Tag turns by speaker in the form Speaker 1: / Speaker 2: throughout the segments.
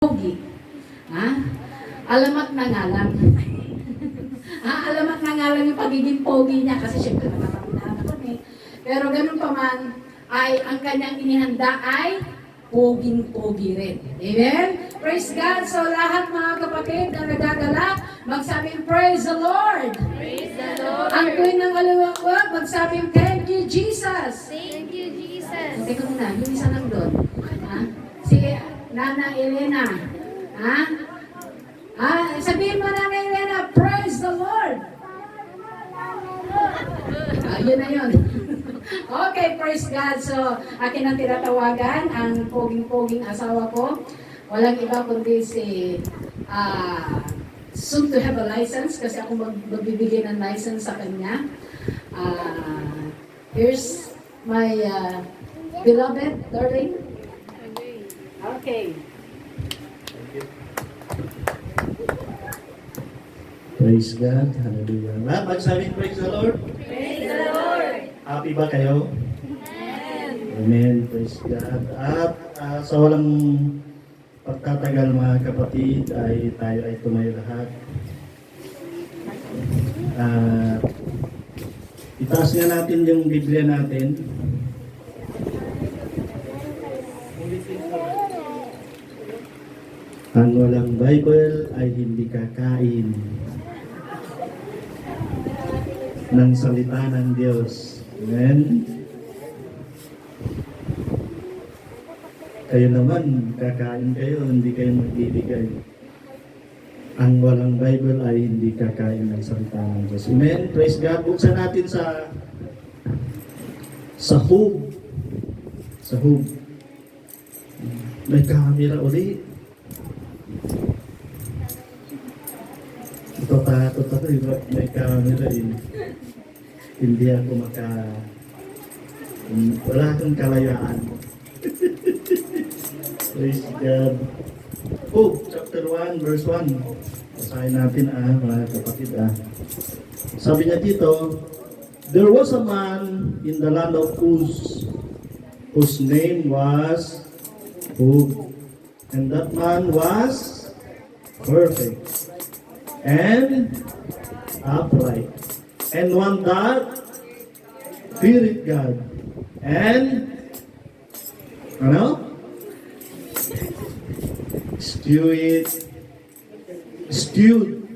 Speaker 1: Pogi. Ha? Alamat na nga lang. Alamat na nga lang yung pagiging pogi niya kasi syempre nakakapinahan ako eh. Pero ganun pa man, ay ang kanyang inihanda ay poging-pogi rin. Amen? Praise God! So lahat mga kapatid na nagagalak, magsabing praise the Lord!
Speaker 2: Praise the Lord!
Speaker 1: Ang queen ng aliwangwag, magsabing thank you Jesus!
Speaker 2: Thank you, Jesus!
Speaker 1: Teka muna, yung isa lang doon. Ha? Si Nana Elena. Ha? Sabihin mo Nana Elena, praise the Lord! Yun na yun. Okay, praise God. So, akin ang tinatawagan, ang poging-poging asawa ko. Walang iba kundi si soon to have a license kasi ako magbibigay ng license sa kanya. Here's my beloved darling. Okay.
Speaker 3: Praise God. Hallelujah. Lahat magsabing praise the Lord.
Speaker 2: Praise the Lord!
Speaker 3: Happy ba kayo?
Speaker 2: Amen!
Speaker 3: Amen. Praise God. At sa walang pagtatagal mga kapatid ay tayo ay tumayo lahat. Itaas nga natin yung Biblia natin. Ang walang Bible ay hindi kakain ng salita ng Diyos. Amen? Kayo naman, kakain kayo, hindi kayo magbibigay. Ang walang Bible ay hindi kakain ng salita ng Diyos. Amen? Praise God. Buksan natin sa Hub. Sa Hub. May camera ulit. Tato may camera din. Hindi ako wala akong kalayaan. Praise God. Chapter 1, verse 1. Basahin natin mga kapatid Sabi niya dito, there was a man in the land of Uz, whose name was Hub. And that man was perfect and upright, and one that feared God, and stewed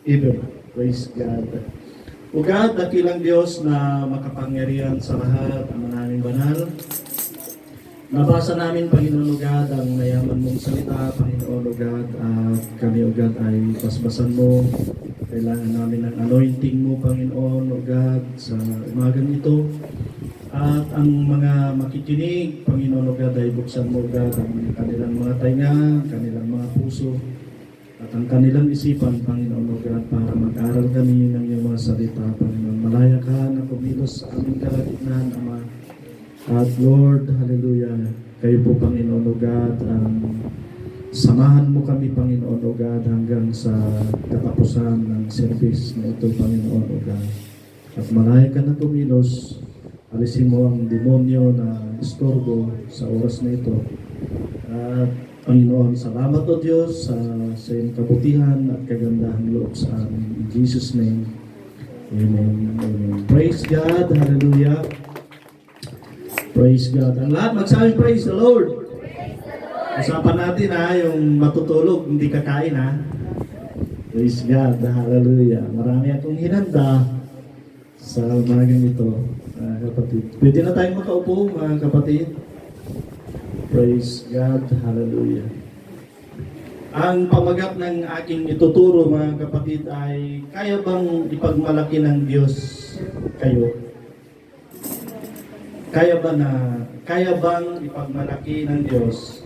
Speaker 3: evil. Praise God. O God, dakilang Diyos na makapangyarihan sa lahat, ang manaming banal. Nabasa namin, Panginoon o God, ang mayaman mong salita, Panginoon o God, at kami o God ay basbasan mo. Kailangan namin ng anointing mo, Panginoon o God, sa umagang ito. At ang mga makikinig, Panginoon o God, ay buksan mo o God, ang kanilang mga tainga, kanilang mga puso, at ang kanilang isipan, Panginoon o God, para mag-aral kami ng iyong mga salita, Panginoon. Malaya ka na kumilos sa aming kalagitnaan, Ama. At Lord, hallelujah, kayo po Panginoon o God, samahan mo kami Panginoon o God hanggang sa katapusan ng service na ito Panginoon o God. At malaya ka na tumilos, alisin mo ang demonyo na istorbo sa oras na ito. At Panginoon, salamat o Diyos sa iyong kabutihan at kagandahang loob sa amin. In Jesus' name, Amen. Amen. Praise God, hallelujah. Praise God. Ang lahat magsabing praise the Lord. Usapan natin yung matutulog, hindi kakain Praise God. Hallelujah. Marami akong hinanda sa umagang ito, kapatid. Pwede na tayong makaupo, mga kapatid. Praise God. Hallelujah. Ang pamagat ng aking ituturo, mga kapatid, ay kaya bang ipagmalaki ng Diyos kayo? Kaya bang ipagmalaki ng Diyos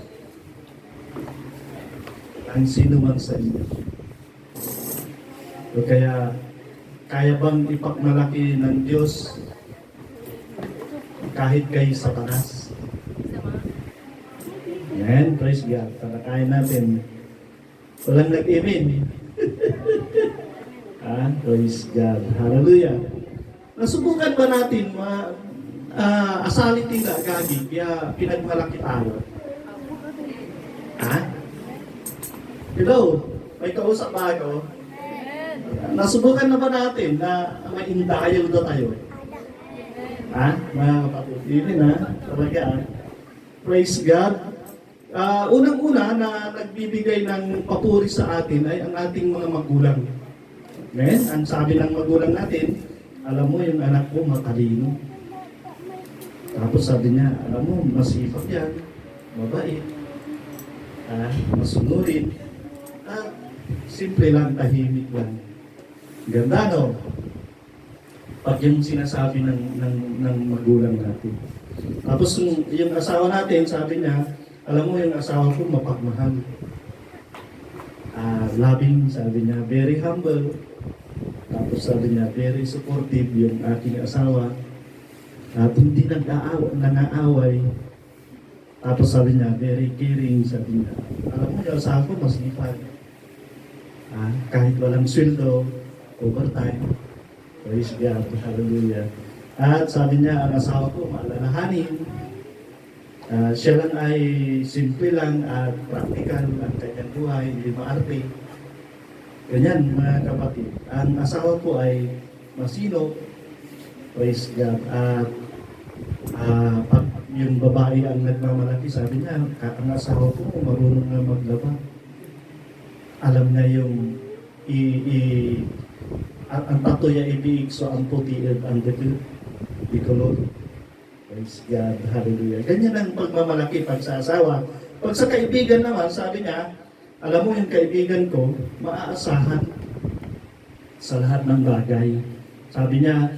Speaker 3: ang sino man sa inyo? O kaya bang ipagmalaki ng Diyos kahit kay Satanas? Amen, praise God. Talakayin natin. Walang nag-amen. Praise God. Hallelujah. Nasubukan ba natin asalin nila gagi, kaya pinagmalaki tayo. Hello? May kausap ba ako? Nasubukan na ba natin na may indayo na tayo? Ha? Mga kapatid, hindi na. Talaga. Praise God. Unang-una na nagbibigay ng papuri sa atin ay ang ating mga magulang. Amen? Ang sabi ng magulang natin, alam mo yung anak ko matalino. Tapos sabi niya, alam mo, masipag yan, mabait, masunurin, at simple lang, tahimik lang. Ganda, no? Pag yung sinasabi ng magulang natin. Tapos yung asawa natin, sabi niya, alam mo yung asawa ko mapagmahal. Loving, sabi niya, very humble. Tapos sabi niya, very supportive yung aking asawa. At hindi nang-aaway. Tapos sabi niya, very caring, sabi niya. Alam mo yung asawa ko masipag. Kahit walang sweldo, overtime. Praise God, hallelujah. At sabi niya, ang asawa ko maalalahanin. Siya lang ay simple lang at practical ang kanyang buhay, hindi maarte. Ganyan mga kapatid. Ang asawa ko ay masino. Praise God. At pag yung babae ang nagmamalaki, sabi niya, ang asawa ko marunong na maglaba. Alam niya yung ang tatoy ay ibig, so ang puti at ang di color. Praise God, hallelujah. Ganyan ang pagmamalaki pag sa asawa. Pag sa kaibigan naman, sabi niya, alam mo yung kaibigan ko, maaasahan sa lahat ng bagay. Sabi niya,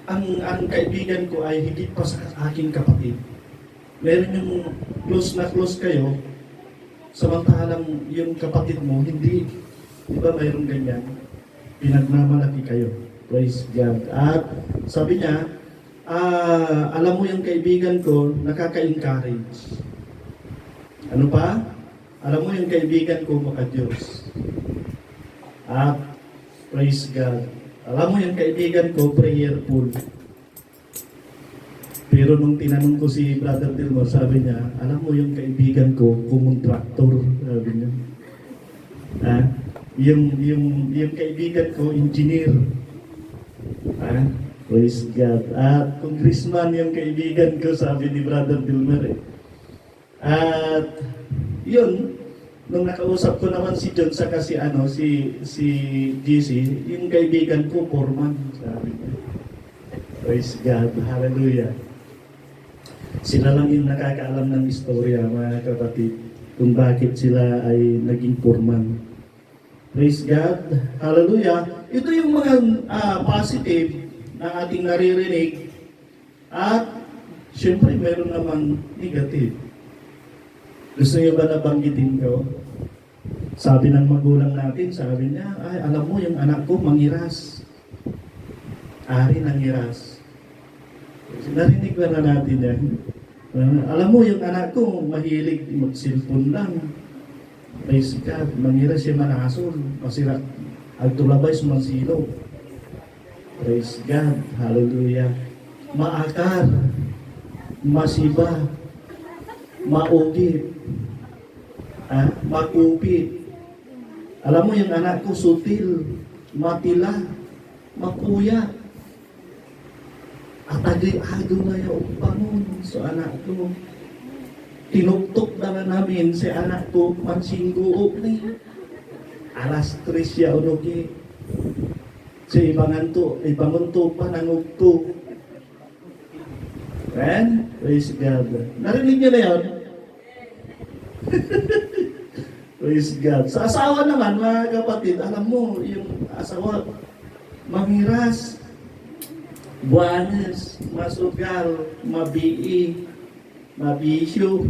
Speaker 3: ang kaibigan ko ay higit pa sa aking kapatid. Meron yung close na close kayo, samantalang yung kapatid mo, hindi. Di ba mayroong ganyan? Pinagmamalaki kayo. Praise God. At sabi niya, alam mo yung kaibigan ko, nakaka-encourage. Ano pa? Alam mo yung kaibigan ko, maka-Diyos. At praise God. Alam mo yung kaibigan ko, prayerful. Pero nung tinanong ko si Brother Dilmore, sabi niya, alam mo yung kaibigan ko, kumontraktor, sabi niya. Yung kaibigan ko, engineer. Praise God. At congressman yung kaibigan ko, sabi ni Brother Dilmore. At yun, nung nakausap ko naman si John saka si GC, yung kaibigan ko, foreman, sabi niya. Praise God. Hallelujah. Sila lang yung nakakaalam ng istorya, mga kapatid, kung bakit sila ay naging foreman. Praise God. Hallelujah. Ito yung mga positive na ating naririnig. At syempre meron namang negative. Gusto niyo ba nabanggitin ko? Sabi ng magulang natin, sabi niya, ay alam mo yung anak ko mangiras. Ari nangiras. Narinig ba na natin yan? Alam mo yung anak ko mahilig mag-cellphone lang. Praise God, mangiras siya manasol. Masira, agtulabay sumansilo. Praise God, hallelujah. Maakar, masiba, maugit, makupit. Alam mo yung anak ko, sutil, matila, makuya. At agay-ado na yung pangon sa anak ko. Tinuktok na namin si anak ko, mansingguok ni. Alas 3 siya unugi. Sa ibangon to pa nangugto. Amen? Praise God. Narinig niyo na yun? Praise God. Sa asawa naman, mga kapatid, alam mo, yung asawa, manghiras, buwanes, masugal, mabii, mabisyo,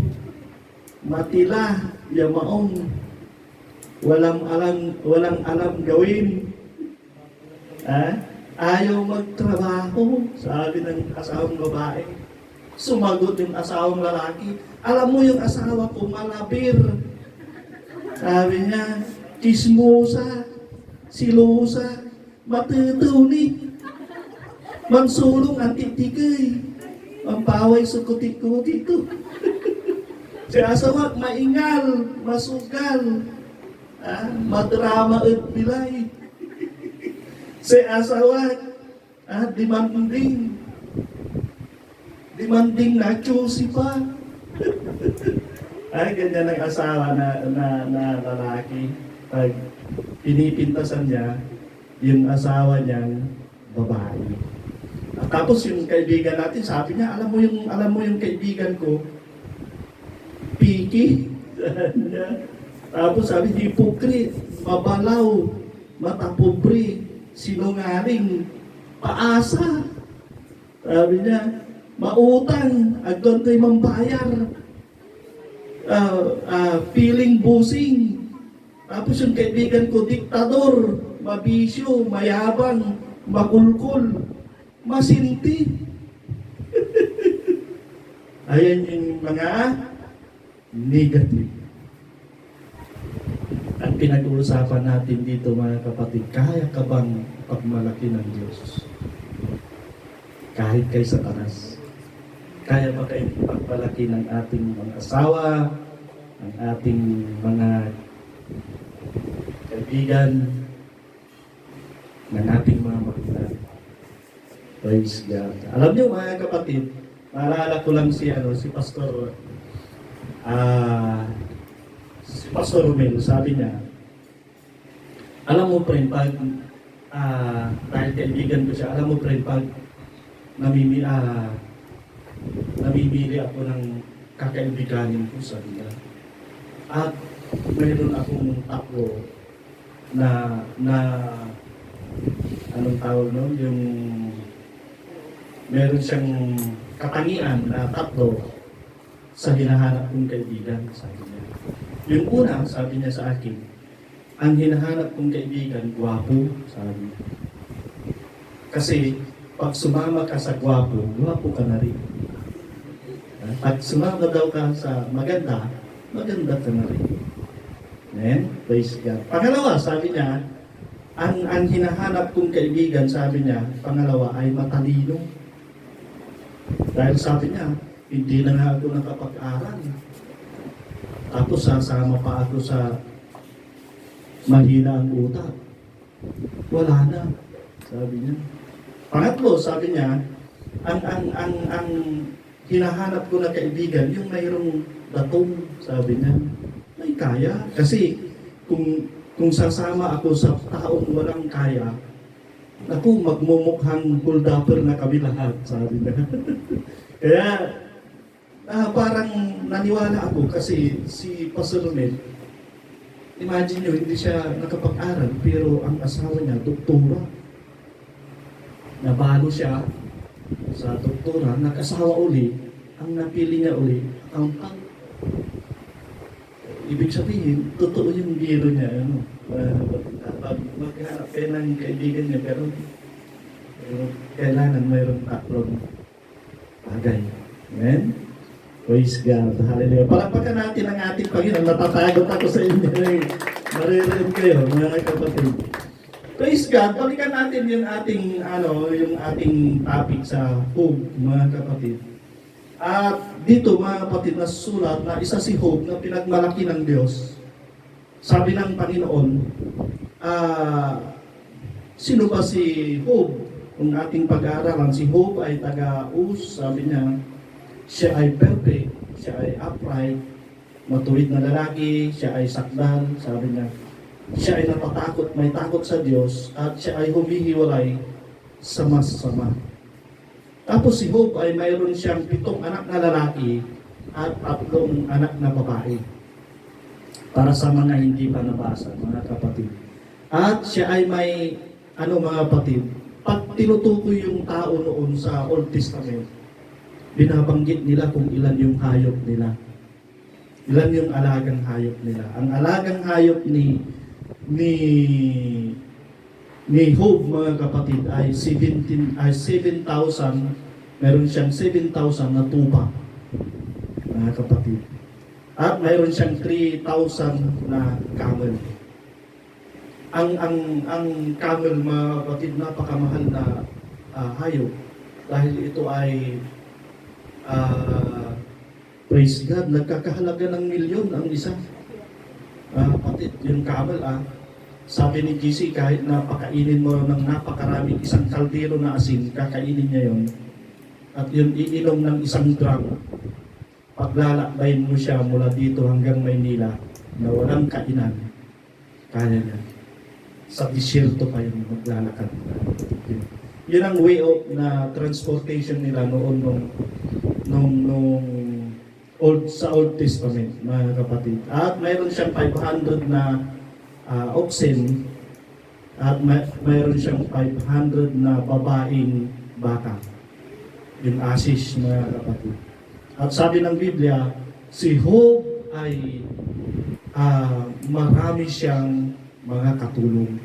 Speaker 3: matila, yamaong, walang alam gawin. Ayaw magtrabaho, sabi ng asawang babae. Sumagot yung asawang lalaki, alam mo yung asawa ko malabir. Sabi niya, chismosa, silosa, matutuni, mansulong antitikay, mampaway sa kuti-kuti ko. Si asawa, maingal, masugal, madrama at bilay. Si asawa, demanding. Demanding na choosy pa. Ay, ganyan ang asawa na lalaki. Pag pinipintasan niya, yung asawa niyang babae. At tapos yung kaibigan natin, sabi niya, alam mo yung kaibigan ko, picky. Tapos sabi, hypocrite, mabalaw, matapobre, sinungaling, paasa. Sabi niya, mautang, agdan tayo mambayar, feeling busing. Tapos yung kaibigan ko, diktador, mabisyo, mayabang, makulkul, masinti. Ayan yung mga negative. Ang pinag-uusapan natin dito mga kapatid, kaya ka bang pagmalaki ng Diyos? Kahit kay Satanas. Kaya ba kayo pagpalaki ng ating mga asawa, ng ating mga kaibigan, ng ating mga magulang? Praise God. Alam niyo mga kapatid, maalala ko lang si Pastor Romel, sabi niya, alam mo friend, pag dahil kaibigan ko siya, alam mo friend, pag namimili ako ng kakaibiganin ko, sabi niya, at mayroon akong tatlo na anong tawag nun, yung meron siyang katangian na tatlo sa hinahanap kong kaibigan, sabi niya. Yung una, sabi niya sa akin, ang hinahanap kong kaibigan, gwapo, sabi niya. Kasi, pag sumama ka sa gwapo, gwapo ka na rin. Pag sumama daw ka sa maganda, maganda ka na rin. Amen? Praise God. Pangalawa, sabi niya, ang hinahanap kong kaibigan, sabi niya, pangalawa ay matalino. Dahil sabi niya, hindi na nga ako nakapag-aral. Tapos sasama pa ako sa mahina ang utak. Wala na, sabi niya. Pangatlo, sabi niya, ang hinahanap ko na kaibigan, yung mayroong datong, sabi niya, may kaya. Kasi kung sasama ako sa taong walang kaya, ako magmumukhang buldapper na kami lahat, sabi niya. Kaya, parang naniwala ako kasi si Pastor Romel, imagine nyo, hindi siya nakapag-aral, pero ang asawa niya, doktora. Nabalo siya sa doktora, nag-asawa uli, ang napili niya uli, accountant. Ibig sabihin, totoo yung biro niya, maghanap kayo ng kaibigan niya, pero kailangan mayroong tatlong bagay. Amen? Praise God. Hallelujah. Palakpakan natin ang ating Panginoon. Natatagot ako sa inyo. Maririnig kayo, mga kapatid. Praise God. Balikan natin yung ating topic sa hope, mga kapatid. At dito, mga kapatid, na sulat na isa si Hope na pinagmalaki ng Diyos. Sabi ng Panginoon, sino ba si Hope? Kung ating pag-aaralan, si Hope ay taga-Uz, sabi niya, siya ay perfect, siya ay upright, matuwid na lalaki, siya ay sakdal, sabi niya, siya ay natatakot, may takot sa Diyos, at siya ay humihiwalay sa masama. Tapos si Hope ay mayroon siyang 7 anak na lalaki at 3 anak na babae. Para sa mga hindi pa nabasa, mga kapatid. At siya ay may, mga kapatid, pag tinutukoy yung tao noon sa Old Testament, binabanggit nila kung ilan yung hayop nila. Ilan yung alagang hayop nila. Ang alagang hayop ni Hope, mga kapatid, ay 7,000, meron siyang 7,000 na tupa, mga kapatid. At mayroon siyang 3,000 na camel. Ang camel, mga kapatid, napakamahal na hayop dahil ito ay Praise God, nagkakahalaga ng milyon ang isa. Pati yung camel, sabi ni GC, kahit napakainin mo ng napakaraming isang kaldero na asin, kakainin niya yon. At yun iinom ng isang drum. Paglalakbayin mo siya mula dito hanggang Maynila na walang kainan, kaya niya. Sa disyerto pa yun maglalakad. Yun ang way of na transportation nila noon sa Old Testament, mga kapatid. At mayroon siyang 500 na oxen at mayroon siyang 500 na babaeng baka. Yung asis, mga kapatid. At sabi ng Biblia, si Job ay marami siyang mga katulong.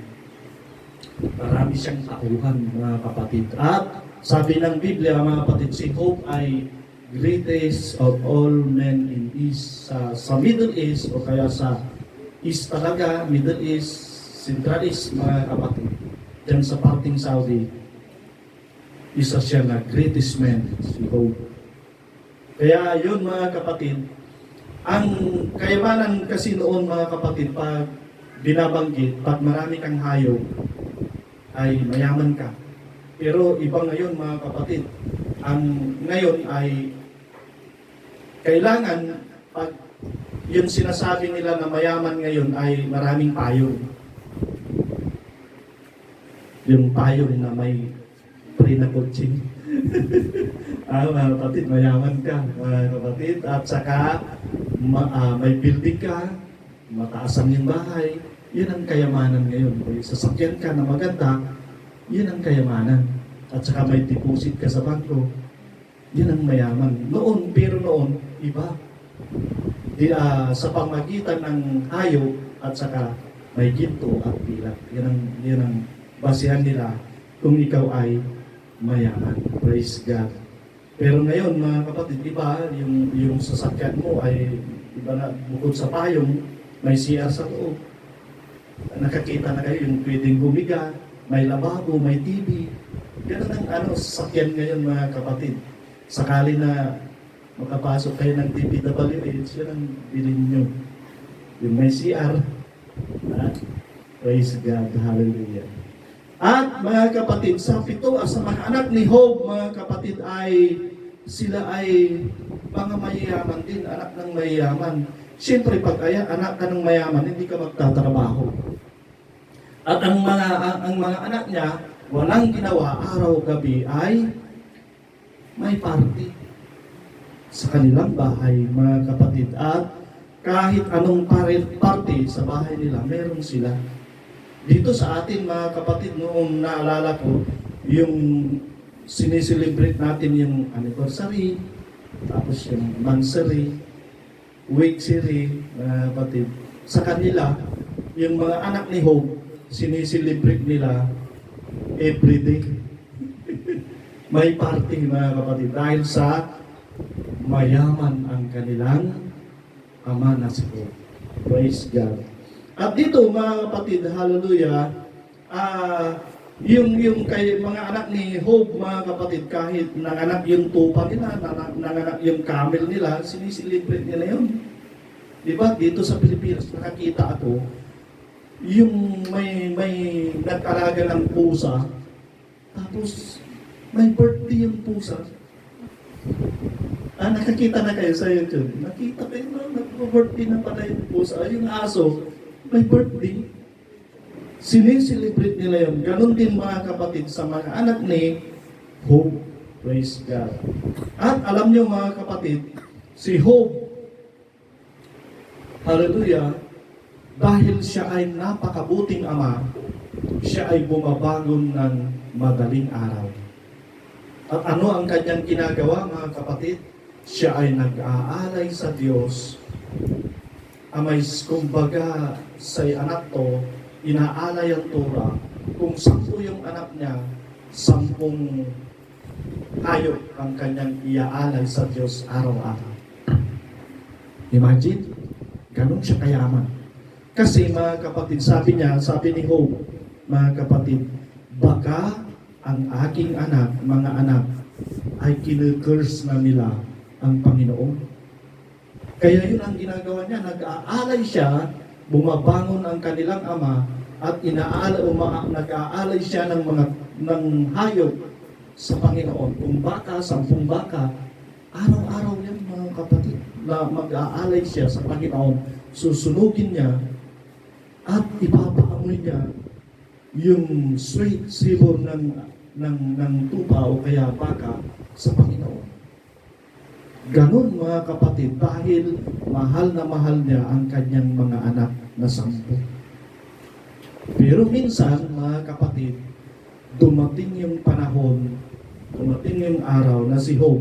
Speaker 3: Marami siyang tauhan, mga kapatid. At sabi ng Biblia, mga kapatid, si Job ay greatest of all men in East. Sa Middle East o kaya sa East talaga, Middle East, Central East, mga kapatid. Diyan sa parting Saudi, isa siya na greatest man, si Job. Kaya yun, mga kapatid, ang kayamanan kasi noon, mga kapatid, pag binabanggit, pag marami kang hayop, ay mayaman ka. Pero iba ngayon, mga kapatid, ang ngayon ay kailangan pag yung sinasabi nila na mayaman ngayon ay maraming payong. Yung payong na may pre-na-coaching. Mga kapatid, mayaman ka, mga kapatid. At saka may building ka, mataas ang yung bahay. Yun ang kayamanan ngayon. Kung sasakyan ka na maganda, yun ang kayamanan. At saka may deposit ka sa bangko, yun ang mayaman. Noon, pero noon, iba. Sa pamagitan ng hayop at saka may ginto at pilak. Yan ang basihan nila kung ikaw ay mayaman. Praise God. Pero ngayon, mga kapatid, iba, yung sasakyan mo ay iba na, bukod sa payong, may CR sa loob. Nakakita na kayo yung pwedeng bumiga, may lababo, may TV. Ganun ang sasakyan ngayon, mga kapatid. Sakali na makapasok kayo ng DPWH, yan ang bilhin nyo. Yung may CR. Praise God. Hallelujah. At mga kapatid, sa mga anak ni Job, mga kapatid, sila ay mga mayayaman din, anak ng mayayaman. Siyempre, pag anak ka ng mayaman, hindi ka magtatrabaho. At ang mga anak niya, walang ginawa, araw-gabi ay may party sa kanilang bahay, mga kapatid. At kahit anong party sa bahay nila, meron sila. Dito sa atin, mga kapatid, noong naalala ko, yung sineselebrate natin yung anniversary, tapos yung monthsary, weekly, mga kapatid. Sa kanila, yung mga anak ni Job, sineselebrate nila everyday. May party, mga kapatid, dahil sa mayaman ang kanilang ama na si Job. Praise God. At dito, mga kapatid, hallelujah, yung kay mga anak ni Job, mga kapatid, kahit nanganak yung tupa nila, nanganak yung camel nila, siniselebrate nila yun. Diba? Dito sa Pilipinas, nakakita ako, yung may nag-alaga ng pusa, tapos may birthday yung pusa. Nakakita na kayo sa YouTube. Nakita kayo na, nag-birthday na pala yung pusa. Yung aso, may birthday. Sineselebrate nila yun. Ganon din, mga kapatid, sa mga anak ni Job. Praise God. At alam nyo, mga kapatid, si Job, hallelujah, dahil siya ay napakabuting ama, siya ay bumabangon ng madaling araw. At ano ang kanyang ginagawa, mga kapatid? Siya ay nag-aalay sa Diyos. Amay, kumbaga, sa anak to, inaalay ang Torah. Kung 10 yung anak niya, 10 hayop ang kanyang iaalay sa Diyos araw-araw. Imagine, ganun siya kayaman. Kasi, mga kapatid, sabi ni Job, mga kapatid, baka ang aking anak, mga anak, ay kinukurs na nila ang Panginoon. Kaya yun ang ginagawa niya, nag-aalay siya, bumabangon ang kanilang ama, at nag-aalay siya ng hayop sa Panginoon. Kung baka, 10 baka, araw-araw yan mga kapatid, na mag-aalay siya sa Panginoon, susunugin niya, at ipapaamoy niya yung sweet savor ng tupa o kaya baka sa Panginoon. Ganon mga kapatid, dahil mahal na mahal niya ang kanyang mga anak na 10. Pero minsan mga kapatid, dumating yung panahon, dumating yung araw na si Job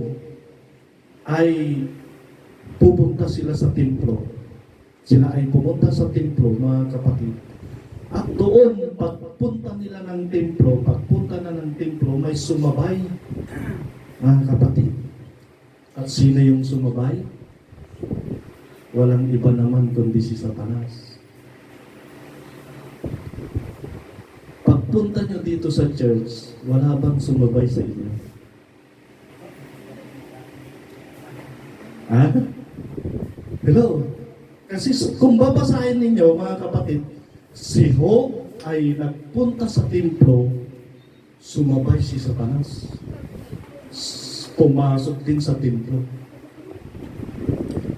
Speaker 3: ay pupunta sila sa templo. Sila ay pumunta sa templo mga kapatid. At doon, pagpunta nila ng templo, pagpunta na ng templo, may sumabay mga kapatid. At sino yung sumabay? Walang iba naman kundi si Satanas. Pagpunta nyo dito sa church, wala bang sumabay sa inyo? Ha? Hello? Kasi kung babasahin ninyo, mga kapatid, si Job ay nagpunta sa templo, sumabay si Satanas. Pumasok din sa templo.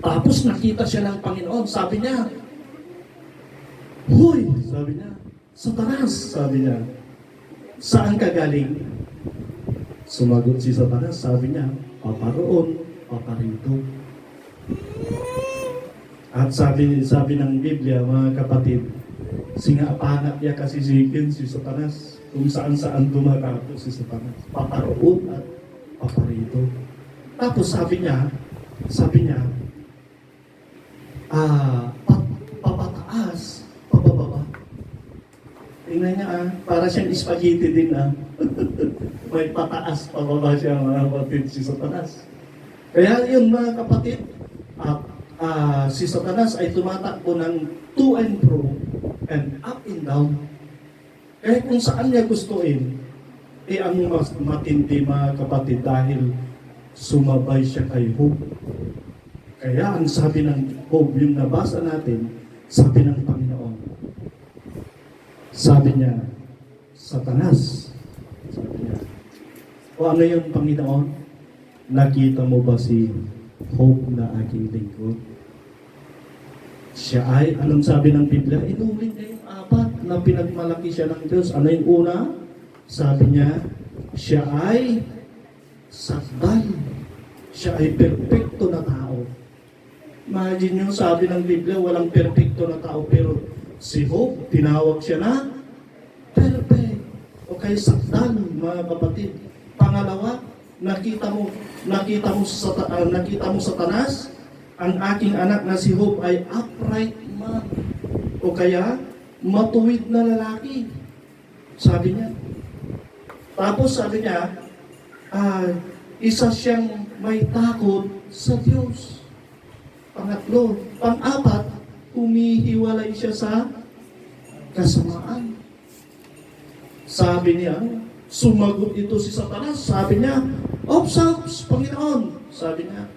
Speaker 3: Tapos nakita siya ng Panginoon. Sabi niya, "Hoy!" Sabi niya, "Satanas!" Sabi niya, "Saan ka galing?" Sumagot si Satanas. Sabi niya, "Paparoon, paparito." At sabi ng Biblia, mga kapatid, singapangat niya kasi si Satanas. Kung saan-saan dumatapo si Satanas. Paparoon at paparito. Tapos sabi niya, papataas, pababa. Tingnan niya para siyang spaghetti din May pataas, pababa siya mga kapatid si Satanas. Kaya yun mga kapatid, si Satanas ay tumatakbo ng to and fro and up and down. Kaya kung saan niya gustuin, ang mas matindi mga kapatid dahil sumabay siya kay Job. Kaya ang sabi ng Job, yung nabasa natin, sabi ng Panginoon, sabi niya, "Satanas," sabi niya, "O ano yung Panginoon? Nakita mo ba si Job na aking lingkod? Siya ay," anong sabi ng Biblia? Inuling niya yung 4 na pinagmalaki siya ng Diyos. Ano yung una? Sabi niya, siya ay sakdal. Siya ay perpekto na tao. Imagine nyo, sabi ng Biblia, walang perpekto na tao. Pero si Job, tinawag siya na perfect. O kay sakdal, mga kapatid. Pangalawa, nakita mo Satanas, ang aking anak na si Job ay upright man. O kaya, matuwid na lalaki. Sabi niya. Tapos sabi niya, isa siyang may takot sa Diyos. Pangatlo. Pang-apat, humihiwalay siya sa kasamaan. Sabi niya, sumagot ito si Satanas. Sabi niya, "Ops, Panginoon." Sabi niya.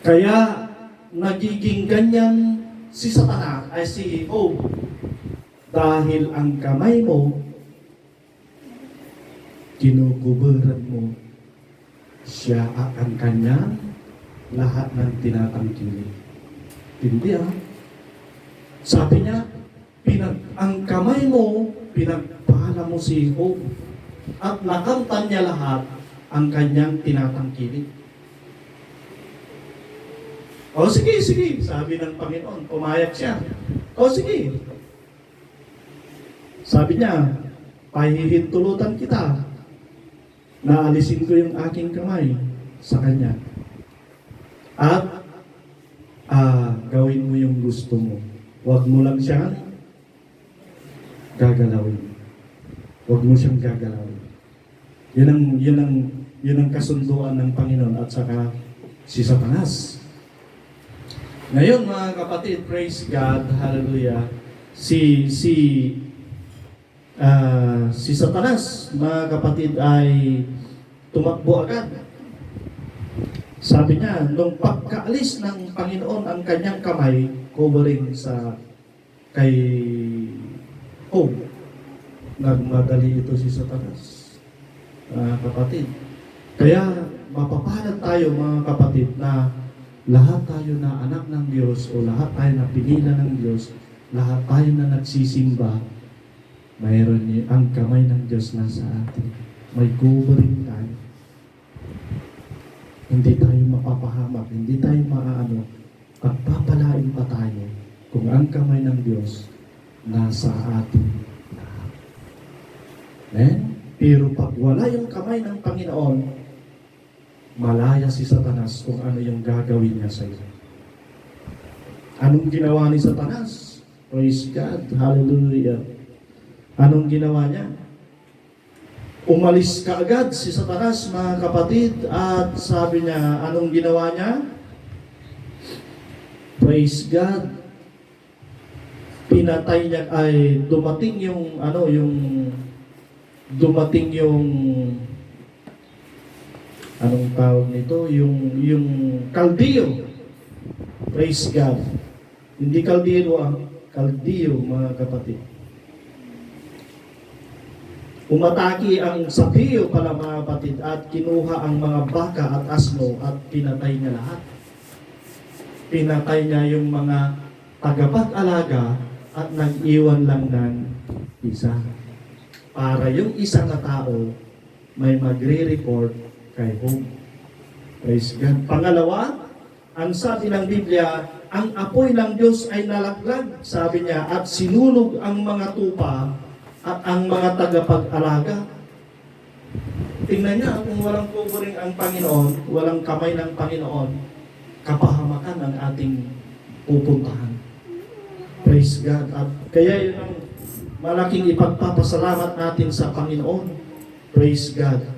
Speaker 3: Kaya, nagiging ganyan si Satanas, ay si Job. Dahil ang kamay mo, kinukuburan mo, siya ang kanyang lahat ng tinatangkilik. Hindi Sabi niya, ang kamay mo, pinagpala mo si Job, at nakamtan niya lahat ang kanyang tinatangkilik. O sige, sabi ng Panginoon, pumayag siya. O sige. Sabi niya, pahihintulutan kita. Naalisin ko yung aking kamay sa kanya. At gawin mo yung gusto mo. Huwag mo lang siyang gagalawin. Huwag mo siyang gagalawin. Yun ang kasunduan ng Panginoon at saka si Satanas. Ngayon mga kapatid, praise God, hallelujah. Si Satanas, mga kapatid, ay tumakbo agad. Sabi niya, nung pagkaalis ng Panginoon ang kanyang kamay, covering sa kay Job, nagmadali ito si Satanas. Kapatid. Kaya mapapalad tayo mga kapatid na lahat tayo na anak ng Diyos o lahat tayo na pinila ng Diyos, lahat tayo na nagsisimba, mayroon niya ang kamay ng Diyos nasa atin. May covering tayo. Hindi tayo mapapahamak, hindi tayo maaano, pagpapalain pa tayo kung ang kamay ng Diyos nasa atin. Pero pag wala yung kamay ng Panginoon, malaya si Satanas kung ano yung gagawin niya sa iyo. Anong ginawa ni Satanas? Praise God. Hallelujah. Anong ginawa niya? Umalis kaagad si Satanas, mga kapatid, at sabi niya, anong ginawa niya? Praise God. Pinatay niya, ay dumating yung anong tawag nito? Yung Kaldiyo. Praise God. Hindi Kaldero, Kaldiyo, mga kapatid. Umataki ang sabiyo pala, mga kapatid, at kinuha ang mga baka at asno at pinatay niya lahat. Pinatay niya yung mga tagapag-alaga at nag-iwan lang ng isa. Para yung isa na tao may magre-report kay Job. Praise God. Pangalawa, ang sabi ng Biblia, ang apoy ng Diyos ay nalaglag, sabi niya, at sinunog ang mga tupa at ang mga tagapag-alaga. Tingnan niya, kung walang covering ang Panginoon, walang kamay ng Panginoon, kapahamakan ang ating pupuntahan. Praise God. At kaya yun ang malaking ipagpapasalamat natin sa Panginoon. Praise God.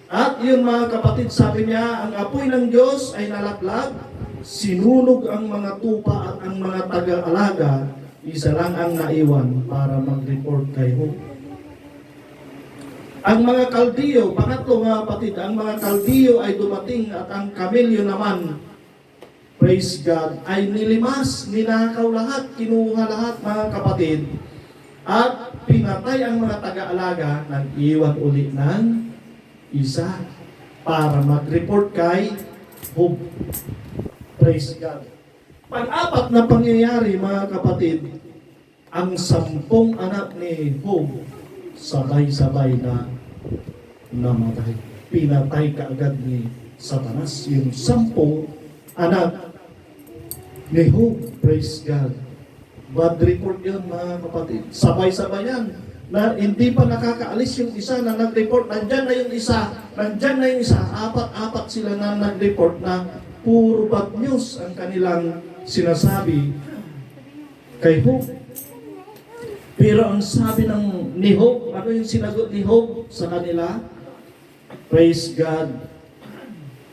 Speaker 3: At yun, mga kapatid, sabi niya, ang apoy ng Diyos ay nalaglag, sinunog ang mga tupa at ang mga taga-alaga, isa lang ang naiwan para mag-report kay Job. Ang mga Kaldiyo, pangatlo, mga kapatid, ang mga Kaldiyo ay dumating at ang kamelyo naman, praise God, ay nilimas, ninakaw lahat, kinuha lahat, mga kapatid, at pinatay ang mga taga-alaga, nag-iwan uli ng isa para mag-report kay Job. Praise God. Pang-apat na pangyayari, mga kapatid, ang 10 anak ni Job sabay-sabay na namatay. Pinatay kaagad ni Satanas yung 10 anak ni Job. Praise God. Bad report yun, mga kapatid. Sabay-sabay yan. Na hindi pa nakakaalis yung isa na nag-report. Nandyan na yung isa. Nandyan na yung isa. Apat-apat sila na nag-report na puro bad news ang kanilang sinasabi kay Job. Pero ang sabi ni Job, ano yung sinagot ni Job sa kanila? Praise God.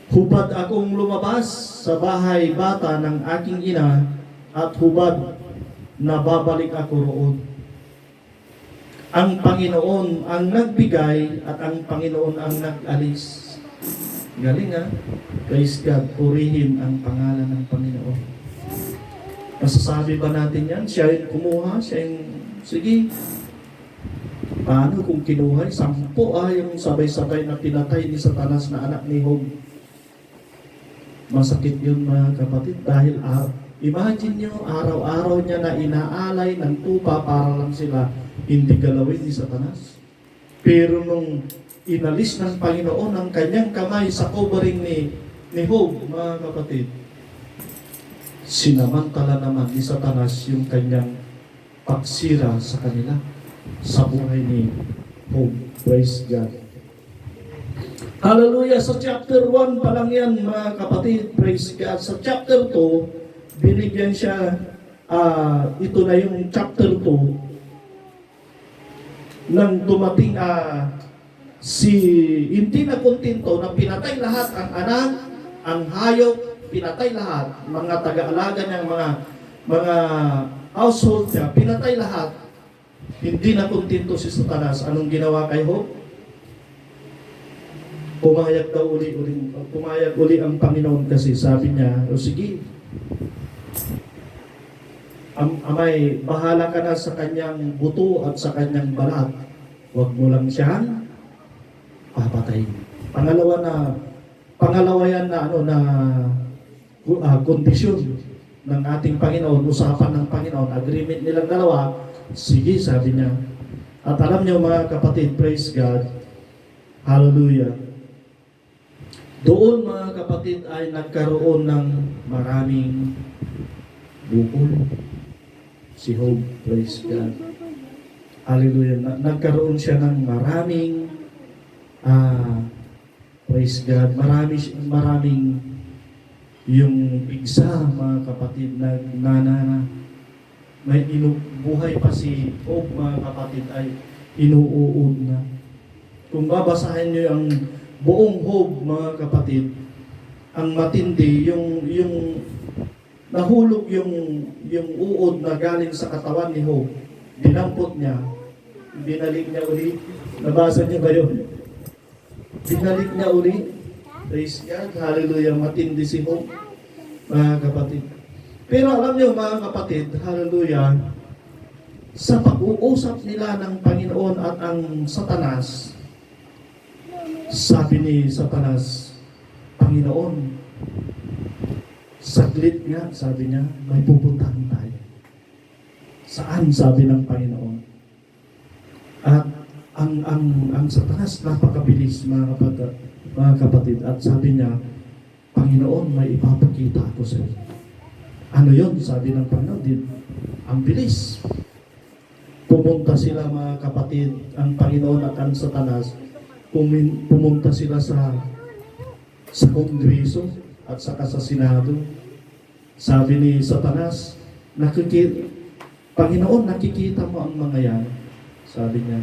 Speaker 3: Hubad akong lumabas sa bahay bata ng aking ina at hubad na babalik ako roon. Ang Panginoon ang nagbigay at ang Panginoon ang nag-alis. Galing, ha? Praise God. Purihin ang pangalan ng Panginoon. Masasabi ba natin yan? Siya yung kumuha, siya yung, sige. Paano kung kinuha? 10 yung sabay-sabay na pinatay ni Satanas na anak ni Job. Masakit yun, mga kapatid, dahil imagine nyo, araw-araw niya na inaalay ng tupa para lang sila hindi galawin ni Satanas. Pero nung inalis ng Panginoon ang kanyang kamay sa covering ni Job, mga kapatid, sinamantala naman ni Satanas yung kanyang pagsira sa kanila, sa buhay ni Job. Praise God. Hallelujah. Sa chapter 1 pa lang yan, mga kapatid. Praise God. Sa chapter 2, binigyan siya, ito na yung chapter 2, nang dumating hindi na kontento na pinatay lahat ang anak, ang hayop, pinatay lahat, mga taga-alaga niyang mga household niya, pinatay lahat. Hindi na kontento si Satanas. Anong ginawa kay Job? pumayag uli ang Panginoon kasi sabi niya, o sige, Amay, bahala ka na sa kanyang buto at sa kanyang balat. Huwag mo lang siyang papatayin. Pangalawa yan na kondisyon ng ating Panginoon, usapan ng Panginoon, agreement nilang dalawa. Sige, sabi niya. At alam niyo mga kapatid, praise God, hallelujah. Doon mga kapatid ay nagkaroon ng maraming bukol. Si Job, praise God. Hallelujah. Nagkaroon siya ng maraming praise God. Maraming yung igsa, mga kapatid, may buhay pa si Job, mga kapatid, ay inuuod na. Kung babasahin niyo ang buong Job, mga kapatid, ang matindi, yung nahulog yung uod na galing sa katawan ni Job, dinampot niya, binalik niya uli. Nabasa niyo ba yun? Binalik niya uli. Praise God, hallelujah, matindi si Job, mga kapatid. Pero alam niyo mga kapatid, hallelujah, sa pag-uusap nila ng Panginoon at ang Satanas, sabi ni Satanas, Panginoon, saglit nga, sabi niya, may pupuntahan tayo. Saan, sabi ng Panginoon? At ang Satanas napakabilis, mga kapatid, at sabi niya, Panginoon, may ipapakita ako sa iyo. Ano yun? Sabi ng Panginoon, ang bilis. Pumunta sila, mga kapatid, ang Panginoon at ang Satanas, pumunta sila sa Kongreso at saka sa Senado. Sabi ni Satanas, Panginoon, nakikita mo ang mga yan? Sabi niya,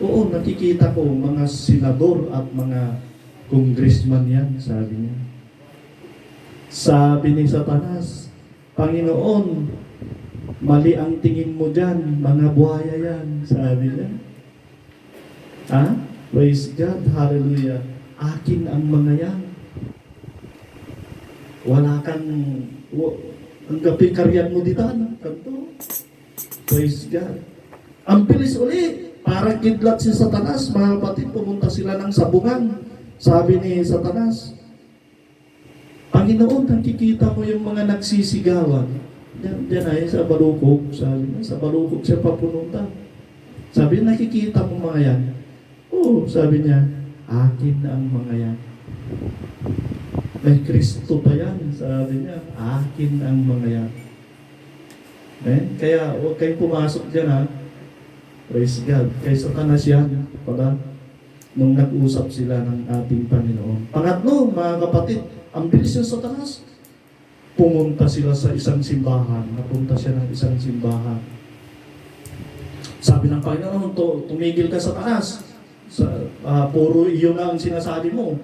Speaker 3: oo, nakikita ko mga senador at mga congressman yan, sabi niya. Sabi ni Satanas, Panginoon, mali ang tingin mo dyan, mga buhaya yan, sabi niya. Praise God, hallelujah. Akin ang mga yan. Wala kang, ang gapi-karyan mo dito, kanto. Praise God. Ang bilis uli, parang kidlat si Satanas, mga kapatid, pumunta sila ng sabungan. Sabi ni Satanas, Panginoon, nakikita mo yung mga nagsisigawan. Diyan ay sa balukog, sabi niya, sa balukog siya papununta. Sabi niya, nakikita mo mga yan? Oo, sabi niya, akin na ang mga yan. May Kristo pa yan, sabi niya, akin ang mga yan. Kaya huwag kayong pumasok dyan, ha. Praise God. Kay Satanas yan, pala, nung nag-usap sila ng ating Panginoon. Pangatlo, mga kapatid, ang bilis ng Satanas. Pumunta sila sa isang simbahan. Napunta siya ng isang simbahan. Sabi ng Panginoon, tumigil ka, Satanas. Puro iyo na ang sinasabi mo.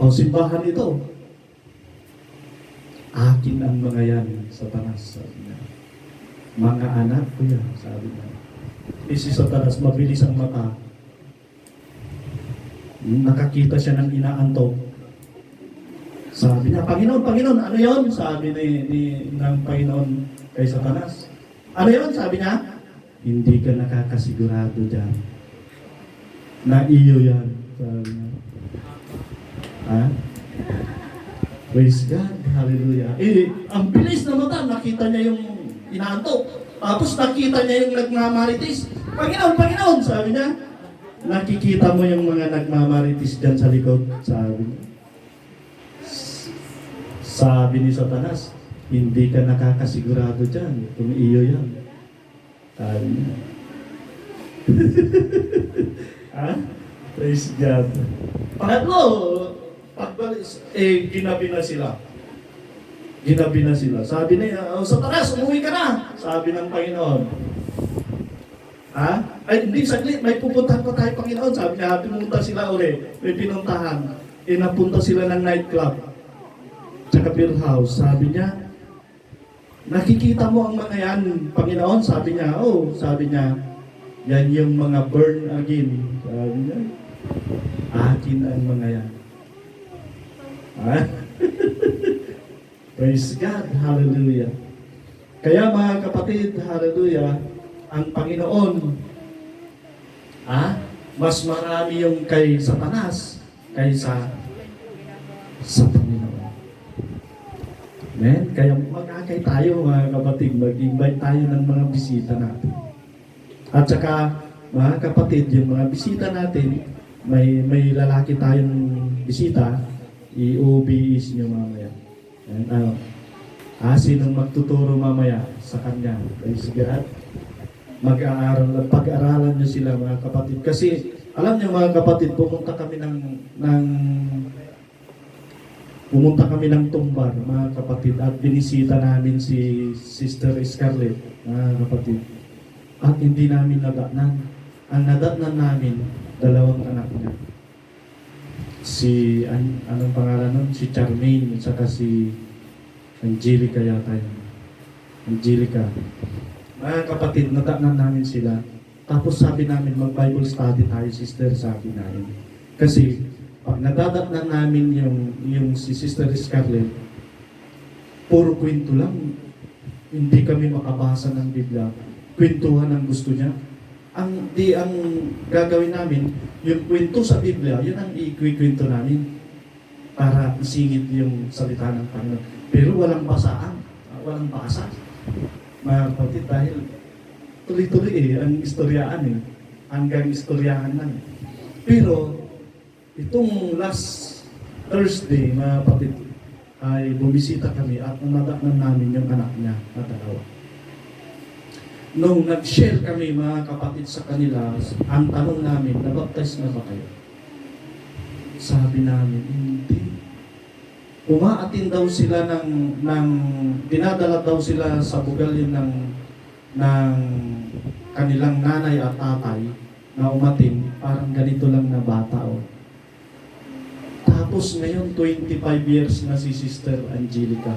Speaker 3: O simbahan ito. Akin ang mga yan, Satanas, sabi niya. Mga anak ko yan, sabi niya. Si Satanas, mabilis ang mata. Nakakita siya ng inaantok. Sabi niya, Panginoon, ano yon? Sabi ng Panginoon kay Satanas. Ano yon? Sabi niya, hindi ka nakakasigurado dyan. Na iyo yan. Sabi niya. Praise God. Hallelujah. Ang bilis na mata, nakita niya yung inaantok. Tapos nakita niya yung nagmamarites. Panginoon, sabi niya. Nakikita mo yung mga nagmamarites dyan sa likod. Sabi niya. Sabi ni Satanas, hindi ka nakakasigurado dyan. Kung iyo yan. Sabi niya. Praise God. Pangatlo, ginabi na sila. Sabi niya, Satanas, umuwi ka na. Sabi ng Panginoon. Hindi, saglit, may pupuntahan pa tayo, Panginoon. Sabi niya, pumunta sila uli. May pinuntahan. Napunta sila ng nightclub. Tsaka beer house. Sabi niya, nakikita mo ang mga yan, Panginoon? Sabi niya, sabi niya, yan yung mga burn again. Sabi niya, Akin ang mga yan. Ha? Praise God. Hallelujah. Kaya mga kapatid, hallelujah, ang Panginoon, mas marami yung kay Satanas kaysa sa Panginoon. Amen? Kaya mag-akay tayo mga kapatid, mag-invite tayo ng mga bisita natin. At saka, mga kapatid, yung mga bisita natin, may lalaki tayong bisita, i-OBS nyo mamaya. Ayan, sinong magtuturo mamaya sa kanya? Praise God. Mag-aaral, pag-aralan nyo sila mga kapatid. Kasi, alam nyo mga kapatid, pumunta kami ng Tumbar, mga kapatid, at binisita namin si Sister Scarlett, mga kapatid. At hindi namin nadatnan. Ang nadatnan namin, 2 anak niya. Anong pangalan nun? Si Charmaine, at saka si Angelica yata yun. Angelica. Mga kapatid, nadatnan namin sila. Tapos sabi namin, mag-Bible study tayo, sister, sabi namin. Kasi, pag nadadatnan namin yung si Sister Scarlett, puro kwento lang. Hindi kami makabasa ng Biblia. Kwentuhan ang gusto niya. Ang gagawin namin, yung kwento sa Biblia, yun ang ikwento namin para isingit yung salita ng Panginoon. Pero walang basaan, walang basa. Mga kapatid, dahil tuloy-tuloy ang istoryaan hanggang istoryahan lang. Pero, itong last Thursday, mga kapatid, ay bumisita kami at nadatnan namin yung anak niya na 2. Nung nag-share kami mga kapatid sa kanila, ang tanong namin, nabaptize na ba kayo? Sabi namin, hindi. Umaatin daw sila dinadala daw sila sa bugalin ng kanilang nanay at tatay na umatin, parang ganito lang na bata. Tapos ngayon, 25 years na si Sister Angelica.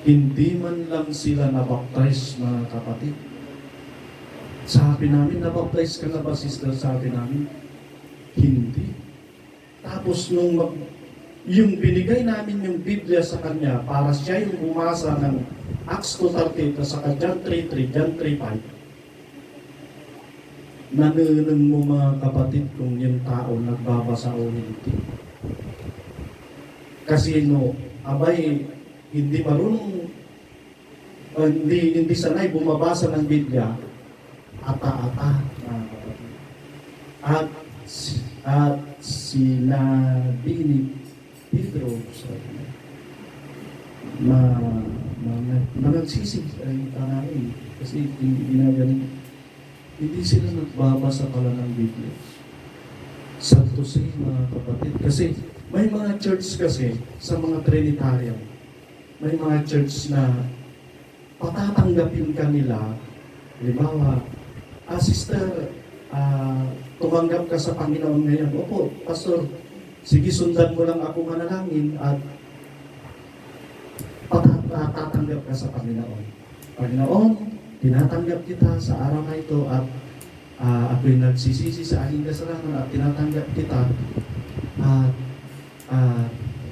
Speaker 3: Hindi man lang sila nabaptize, mga kapatid. Sabi namin, nabaptize ka na ba, sister? Sabi namin, hindi. Tapos yung binigay namin yung Biblia sa kanya para siya yung bumasa ng Acts 2:38 sa John 3:3, John 3:5. Nanunong mo mga kapatid kung yung tao nagbabasa o hindi. Kasi hindi marunong, hindi sanay bumabasa ng Biblia, ata-ata, mga kapatid. At sinabi ni Pedro na nagsisig ay tanain kasi hindi sila nagbabasa pala ng Biblia. Santo say, mga kapatid. Kasi may mga church kasi sa mga Trinitarian, may mga church na patatanggapin ka nila. Halimbawa, sister, tumanggap ka sa Panginoon ngayon. Opo, pastor, sige, sundan mo lang ako manalangin at patatanggap ka sa Panginoon. Panginoon, tinatanggap kita sa araw na ito at ako'y nagsisisi sa aking kasalanan at tinatanggap kita at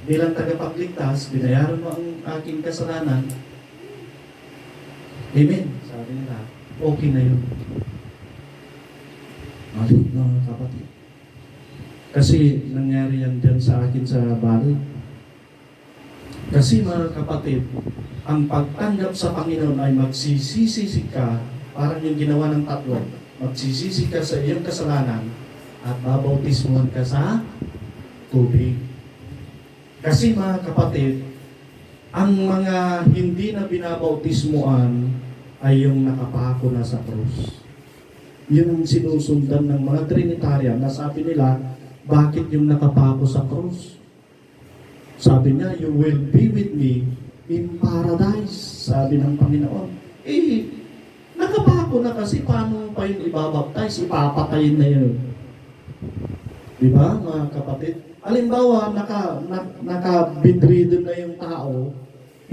Speaker 3: bilang tagapagligtas, binayaran mo ang aking kasalanan. Amen. Sabi nila, okay na yun. Mali, mga kapatid. Kasi nangyari yan dyan sa akin sa Bali. Kasi mga kapatid, ang pagtanggap sa Panginoon ay magsisisi ka, parang yung ginawa ng 3. Magsisisi ka sa iyong kasalanan at babautismuhan ka sa tubig. Kasi mga kapatid, ang mga hindi na binabautismuan ay yung nakapako na sa krus. Yun ang sinusundan ng mga Trinitarian na sabi nila, bakit yung nakapako sa krus? Sabi niya, you will be with me in paradise, sabi ng Panginoon. Nakapako na kasi, paano pa yun ibabaptize? Ipapatayin na yun. Diba, mga kapatid? Halimbawa, naka-bedridden na yung tao,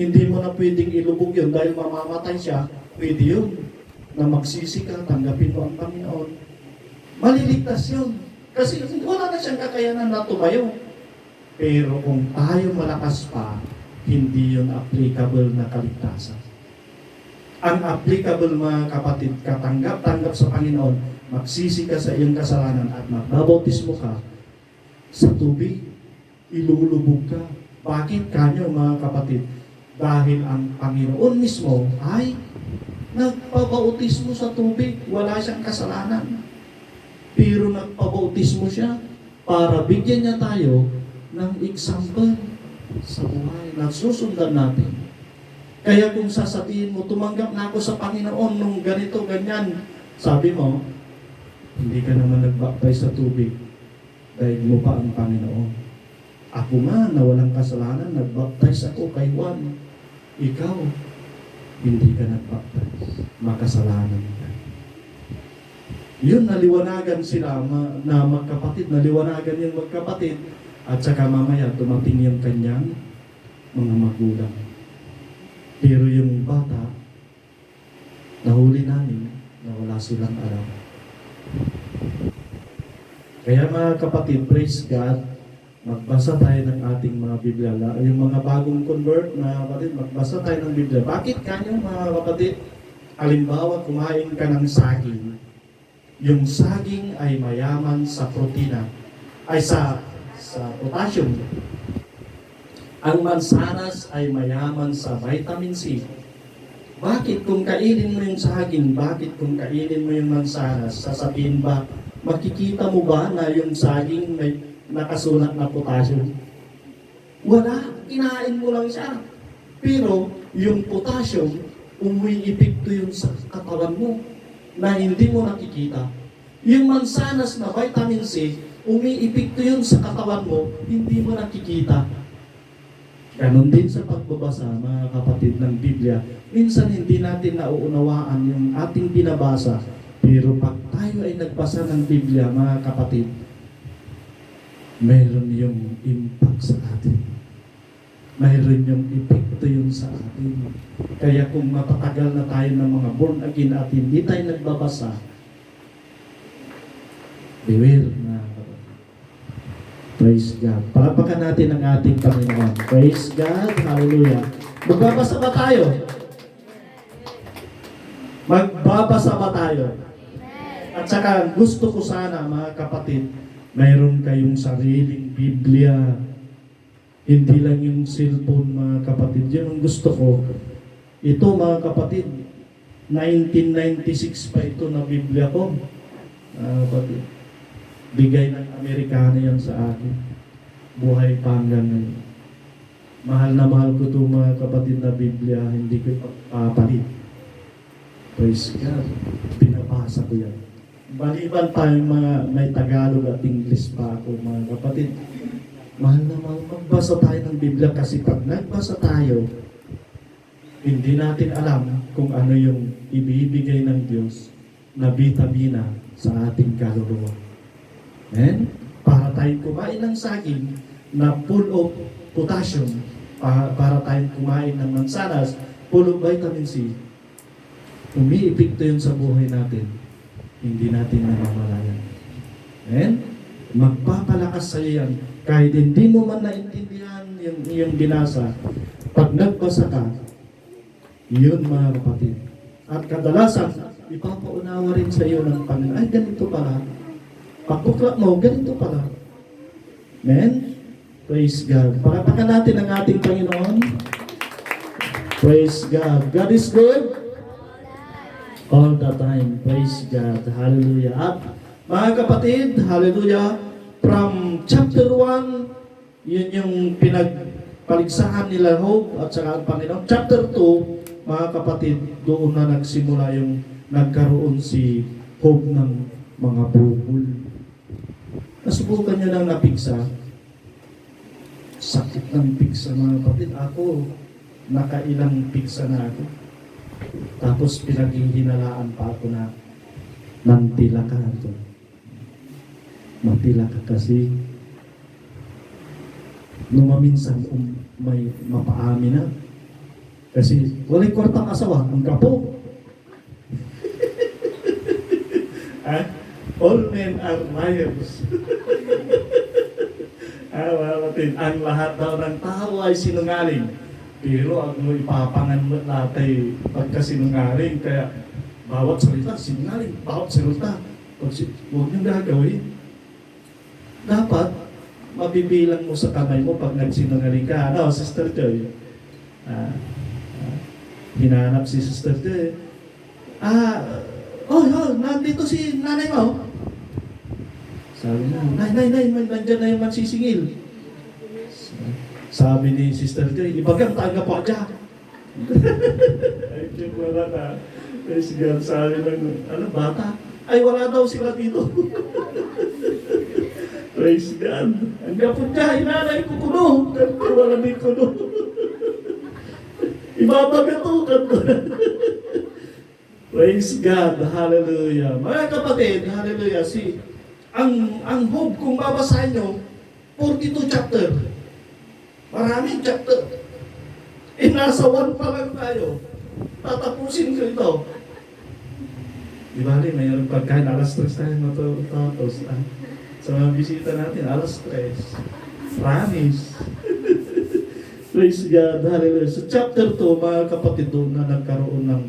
Speaker 3: hindi mo na pwedeng ilubog yun dahil mamamatay siya, pwede yun na magsisi ka, tanggapin mo ang Panginoon. Maliligtas yun. Kasi wala na siyang kakayanan na tumayo. Pero kung tayo malakas pa, hindi yun applicable na kaligtasan. Ang applicable, mga kapatid, katanggap-tanggap sa Panginoon, magsisi ka sa iyong kasalanan at magbabautismo ka sa tubig, ilulubog ka. Bakit kanyo, mga kapatid? Dahil ang Panginoon mismo ay nagpabautismo sa tubig. Wala siyang kasalanan. Pero nagpabautismo siya para bigyan niya tayo ng example sa buhay na susundan natin. Kaya kung sasabihin mo, tumanggap na ako sa Panginoon nung ganito, ganyan, sabi mo, hindi ka naman nagbaptize sa tubig dahil mo pa ang Panginoon. Ako nga na walang kasalanan, nagbaptize ako kay Juan. Ikaw, hindi ka nagbaptize. Makasalanan ka. Yun, naliwanagan sila na magkapatid, naliwanagan yung magkapatid, at saka mamaya dumating yung kanyang mga magulang. Pero yung bata, nahuli namin na wala silang alam. Kaya mga kapatid, praise God, magbasa tayo ng ating mga Biblia. Yung mga bagong convert na kapatid, magbasa tayo ng Biblia. Bakit kanyo mga kapatid? Halimbawa, kumain ka ng saging. Yung saging ay mayaman sa protina, ay sa potassium. Ang mansanas ay mayaman sa vitamin C. Bakit kung kainin mo yung saging, bakit kung kainin mo yung mansanas, sasabihin ba, makikita mo ba na yung saging may nakasulat na potassium? Wala, kinain mo lang siya. Pero yung potassium, umiipikto yun sa katawan mo na hindi mo nakikita. Yung mansanas na vitamin C, umiipikto yun sa katawan mo, hindi mo nakikita. Ganon din sa pagbabasa, mga kapatid, ng Biblia. Minsan hindi natin nauunawaan yung ating binabasa. Pero pag tayo ay nagbasa ng Biblia, mga kapatid, mayroon yung impact sa atin. Mayroon yung epekto yun sa atin. Kaya kung matatagal na tayo ng mga born again at hindi tayo nagbabasa, beware, mga kapatid. Praise God. Palapakan natin ang ating Panginoon. Praise God. Hallelujah. Magbabasa ba tayo? Magbabasa ba tayo? At saka gusto ko sana, mga kapatid, mayroon kayong sariling Biblia. Hindi lang yung cellphone, mga kapatid. Yun ang gusto ko. Ito, mga kapatid, 1996 pa ito na Biblia ko. Kapatid. Bigay ng Amerikano yan sa akin. Buhay pa hanggang ngayon. Mahal na mahal ko ito, mga kapatid, na Biblia. Hindi ko ipapalit. Praise God. Pinabasa ko yan. Maliban tayong mga may Tagalog at English pa ako, mga kapatid. Mahal na mahal, magbasa tayo ng Biblia kasi pag nagbasa tayo, hindi natin alam kung ano yung ibibigay ng Diyos na vitamina sa ating kaluluwa. Amen? Para tayong kumain ng saging na full of potassium, para tayong kumain ng mansanas, full of vitamin C, umiipikto yun sa buhay natin. Hindi natin namamalayan. Amen? Magpapalakas sa iyo yan. Kahit hindi mo man naintindihan yung binasa, pag nagbasa ka, yun, mga kapatid. At kadalasan, ipapaunawa rin sa iyo ng Panginoon, ay ganito pala. Pagkuklat mo, ganito pala. Amen? Praise God. Pakapakan natin ang ating Panginoon. Praise God. God is good. All the time. Praise God. Hallelujah. At mga kapatid, hallelujah, from chapter 1, yun yung pinagpaligsahan nila Job at saka ang Panginoon. Chapter 2, mga kapatid, doon na nagsimula yung nagkaroon si Job ng mga bukol. Nasubukan niya lang napigsa. Sakit ng pigsa, mga kapatid. Ako, nakailang pigsa na ako. Tapos pinaghihinalaan pa ako na nantila ka ito. Matila ka kasi numaminsan may mapaami na. Kasi walay kwartang asawa, ang kapo. All men are liars. Mga kapatid, ang lahat daw ng tao ay sinungaling. Pero ang ipapangan mo natin pagkasinungaling, kaya bawat salita, sinungaling, bawat salita. Huwag niyong gagawin. Dapat, mabibilang mo sa kamay mo pag nagsinungaling ka. Ano, Sister Joy? Hinanap si Sister Joy. Nandito si nanay mo. Sabi na, nay, nandyan na yung magsisingil. Sabi ni Sister Joy, ibagang taga po dyan. Ay, wala na. Ay, sige, sabi ng, bata? Ay, wala daw sila dito. Praise God. Ang kapot niya, inanay ko kuno. Kanto, wala may kuno. Ibabaga to, kanto. Praise God. Hallelujah. Mga kapatid, hallelujah. Ang Job, kung babasahin nyo, 42 chapter. Maraming chapter. Nasa 1 pa lang tayo. Tatapusin ko ito. Di ba rin, mayroong pagkain, alas 3 tayo matapos. Sa mga bisita natin, alas 3. Promise. Praise God, hallelujah. So chapter 2, mga kapatid, doon na nagkaroon ng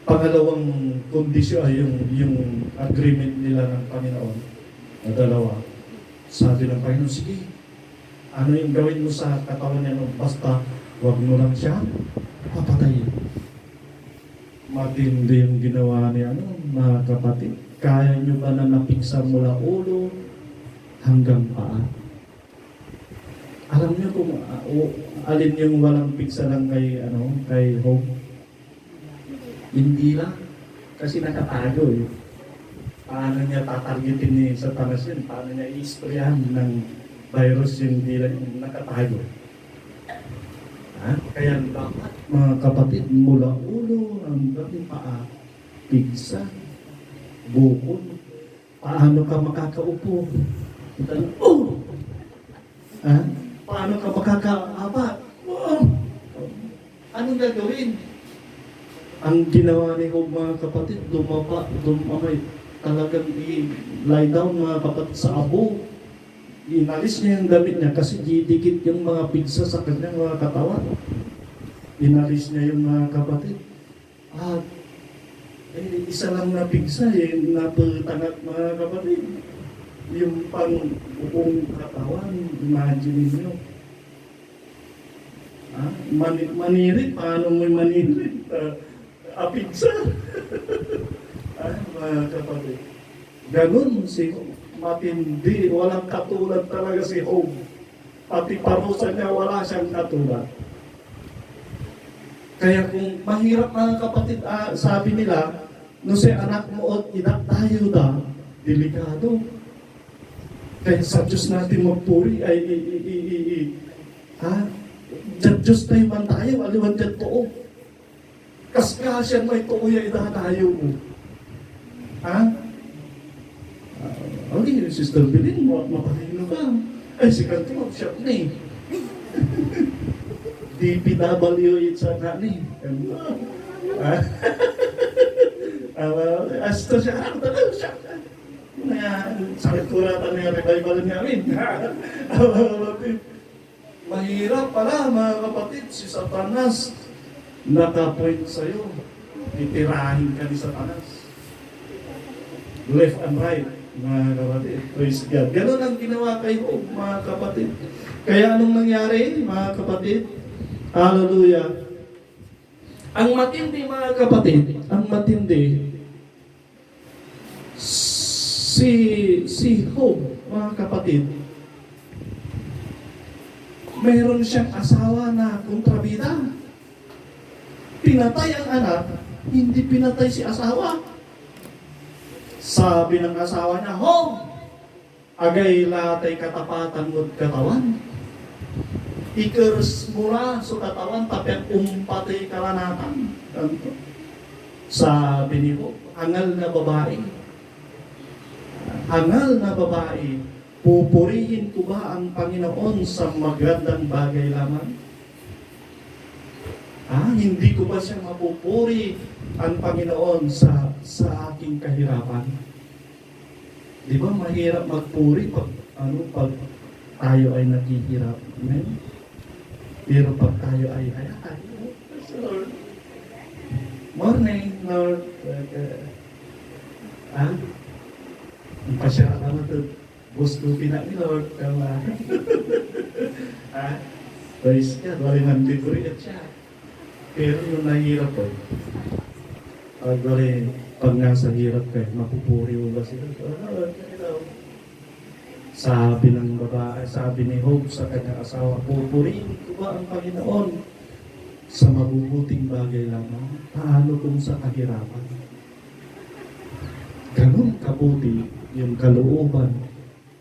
Speaker 3: pangalawang kondisyon, yung agreement nila ng Panginoon. Na dalawa. Sabi ng Panginoon, sige, ano yung gawin mo sa katawan niya, basta huwag mo lang siya papatayin. Matindi yung ginawa niya, mga kapatid. Kaya nyo ba na napiksa mula ulo hanggang paa? Alam niyo kung alin yung walang piksa lang kay Job? Hindi lang. Kasi nakatago eh. Paano niya tatargetin ni Satanas yun? Paano niya i-sprayan ng virus yung hindi lang nakatago? Kaya dapat, mga kapatid, mula ulo hanggang paa, pigsa, bukod, paano ka makakaupo? Paano ka makakaaba? Anong gagawin? Ang ginawa ni Job, mga kapatid, lumamay, talagang i-lie down, mga kapatid, sa abo. Inalis niya yung damit niya kasi didikit yung mga pigsa sa kanyang mga katawan. Inalis niya yung mga kapatid. At isa lang na pigsa, napatangat, mga kapatid. Yung pang-upong katawan, imagine niyo. Manirit, paano mo manirit? Pigsa. Mga kapatid. Ganun si matindi, walang katulad talaga si Job. Pati parusa niya, wala siyang katulad. Kaya kung mahirap, mga kapatid, sabi nila, no si anak mo at inak tayo da, delikado. Kaya sa Diyos natin magpuri ay Diyos tayo man tayo, aliwan dyan to. Kaskasyan may tuuya tayo mo. Okay, Sister Bilin, matalino ka. Ay, si Kanto, mag-shop na eh. DPWH sana ni. Asta siya, talagang siya. Sakit ko na tayo yung revival namin. Mahirap pala, mga kapatid, si Satanas nakapoint sa'yo. Titirahin ka ni Satanas. Left and right, mga kapatid. Praise God. Ganun ang ginawa kay Job, mga kapatid. Kaya anong nangyari, mga kapatid? Hallelujah. Ang matindi, mga kapatid, ang matindi, si Job, mga kapatid, mayroon siyang asawa na kontrabida. Pinatay ang anak, hindi pinatay si asawa. Sabi ng asawa niya, Job, agay latay katapatan mo't katawan. Ikers mura sa katawan, tapos umpatay kalanatan. Sabi ni Job, hangal na babae. Hangal na babae, pupurihin ko ba ang Panginoon sa magandang bagay lamang? Hindi ko ba siya mapupuri ang Panginoon sa aking kahirapan? Di ba mahirap magpuri pag tayo ay naghihirap. Amen? Pero pag tayo ay praise the Lord. Morning, Lord. Ang pasya ka naman ito. Gusto pinak ni Lord. Kama. Praise God. Walang nandiburiat siya. Pero yung nahirap ko, pag nasa hirap kayo, mapupuri mo ba sila? Sabi ng babae, sabi ni Hope sa kanyang asawa, pupuriin ko ba ang Panginoon sa mabubuting bagay lamang? Paano kung sa kahirapan? Ganun kabuti yung kalooban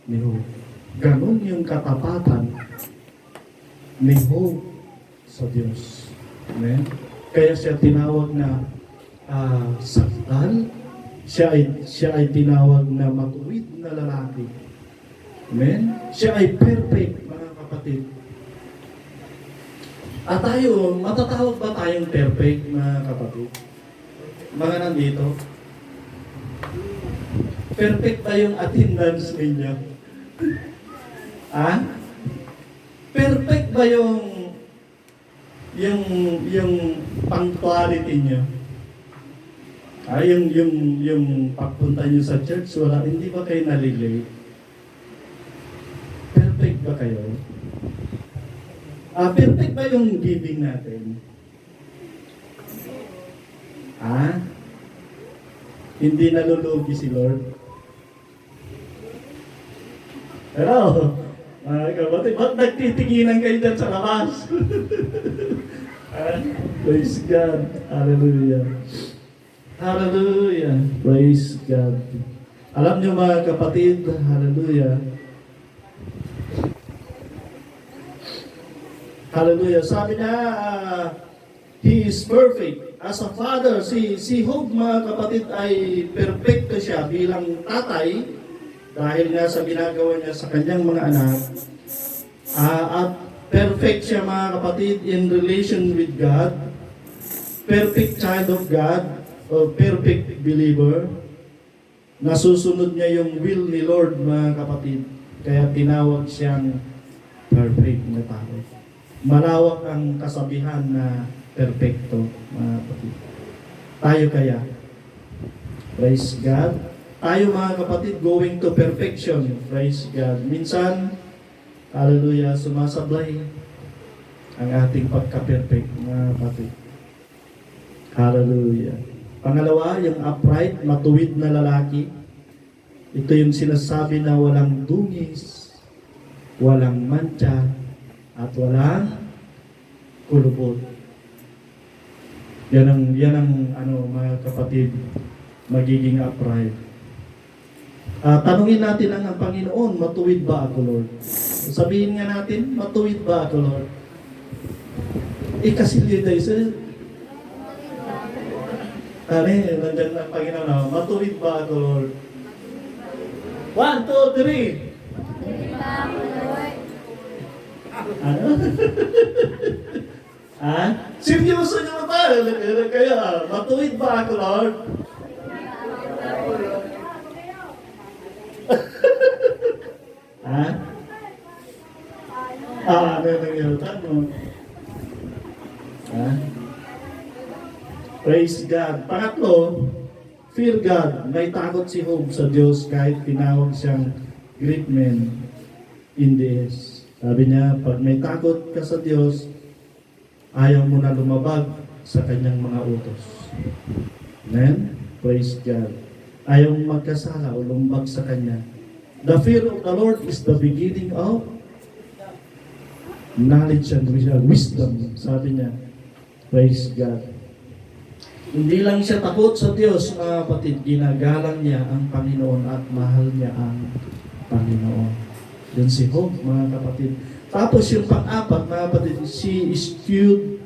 Speaker 3: ni Hope. Ganun yung katapatan ni Hope sa Diyos. Amen? Kaya siya tinawag na sakdal. Siya ay tinawag na matuwid na lalaki. Amen? Siya ay perfect, mga kapatid. At tayo, matatawag ba tayong perfect, mga kapatid? Mga nandito? Perfect ba yung attendance ninyo? Perfect ba yung punctuality niyo? Yung pagpunta niyo sa church, hindi ba kayo nalilate? Perfect ba kayo? Perfect ba yung giving natin? Hindi nalulugi si Lord? Hello? Kapatid, ba't nagtitiginan kayo dyan sa labas? Praise God. Hallelujah. Hallelujah. Praise God. Alam niyo mga kapatid, hallelujah. Hallelujah. Sabi niya, He is perfect. As a father, si Hope mga kapatid ay perfecto siya bilang tatay dahil nga sa ginagawa niya sa kanyang mga anak. At perfect siya mga kapatid in relation with God. Perfect child of God o perfect believer. Nasusunod niya yung will ni Lord mga kapatid. Kaya tinawag siyang perfect na tao. Malawak ang kasabihan na perfecto, mga kapatid. Tayo kaya, praise God. Tayo mga kapatid, going to perfection, praise God. Minsan, hallelujah, sumasablay ang ating pagka-perfect, mga kapatid. Hallelujah. Pangalawa, yung upright, matuwid na lalaki. Ito yung sinasabi na walang dungis, walang mancha, at walang kulubot. Yan ang mga kapatid, magiging upright. Tanungin natin ang Panginoon, matuwid ba ako, Lord? Sabihin nga natin, matuwid ba ako, Lord? Ikasilyo tayo sa nandiyan ang Panginoon, matuwid ba ako, Lord? 1, 2, 3. Ano? Seryoso nyo ba? Kaya, matuwid ba ako, Lord? Ano yung mo? Praise God. Pangatlo, fear God. May takot si Job sa Diyos kahit tinawag siyang great man in the earth. Sabi niya, pag may takot ka sa Diyos, ayaw mo na lumabag sa kanyang mga utos. Amen? Praise God. Ayaw mo magkasala o lumbag sa kanya. The fear of the Lord is the beginning of knowledge and wisdom. Sabi niya, praise God. Hindi lang siya takot sa Diyos, mga kapatid, ginagalang niya ang Panginoon at mahal niya ang Panginoon. Yun si Job, mga kapatid. Tapos yung pang-apat, mga kapatid, she eschewed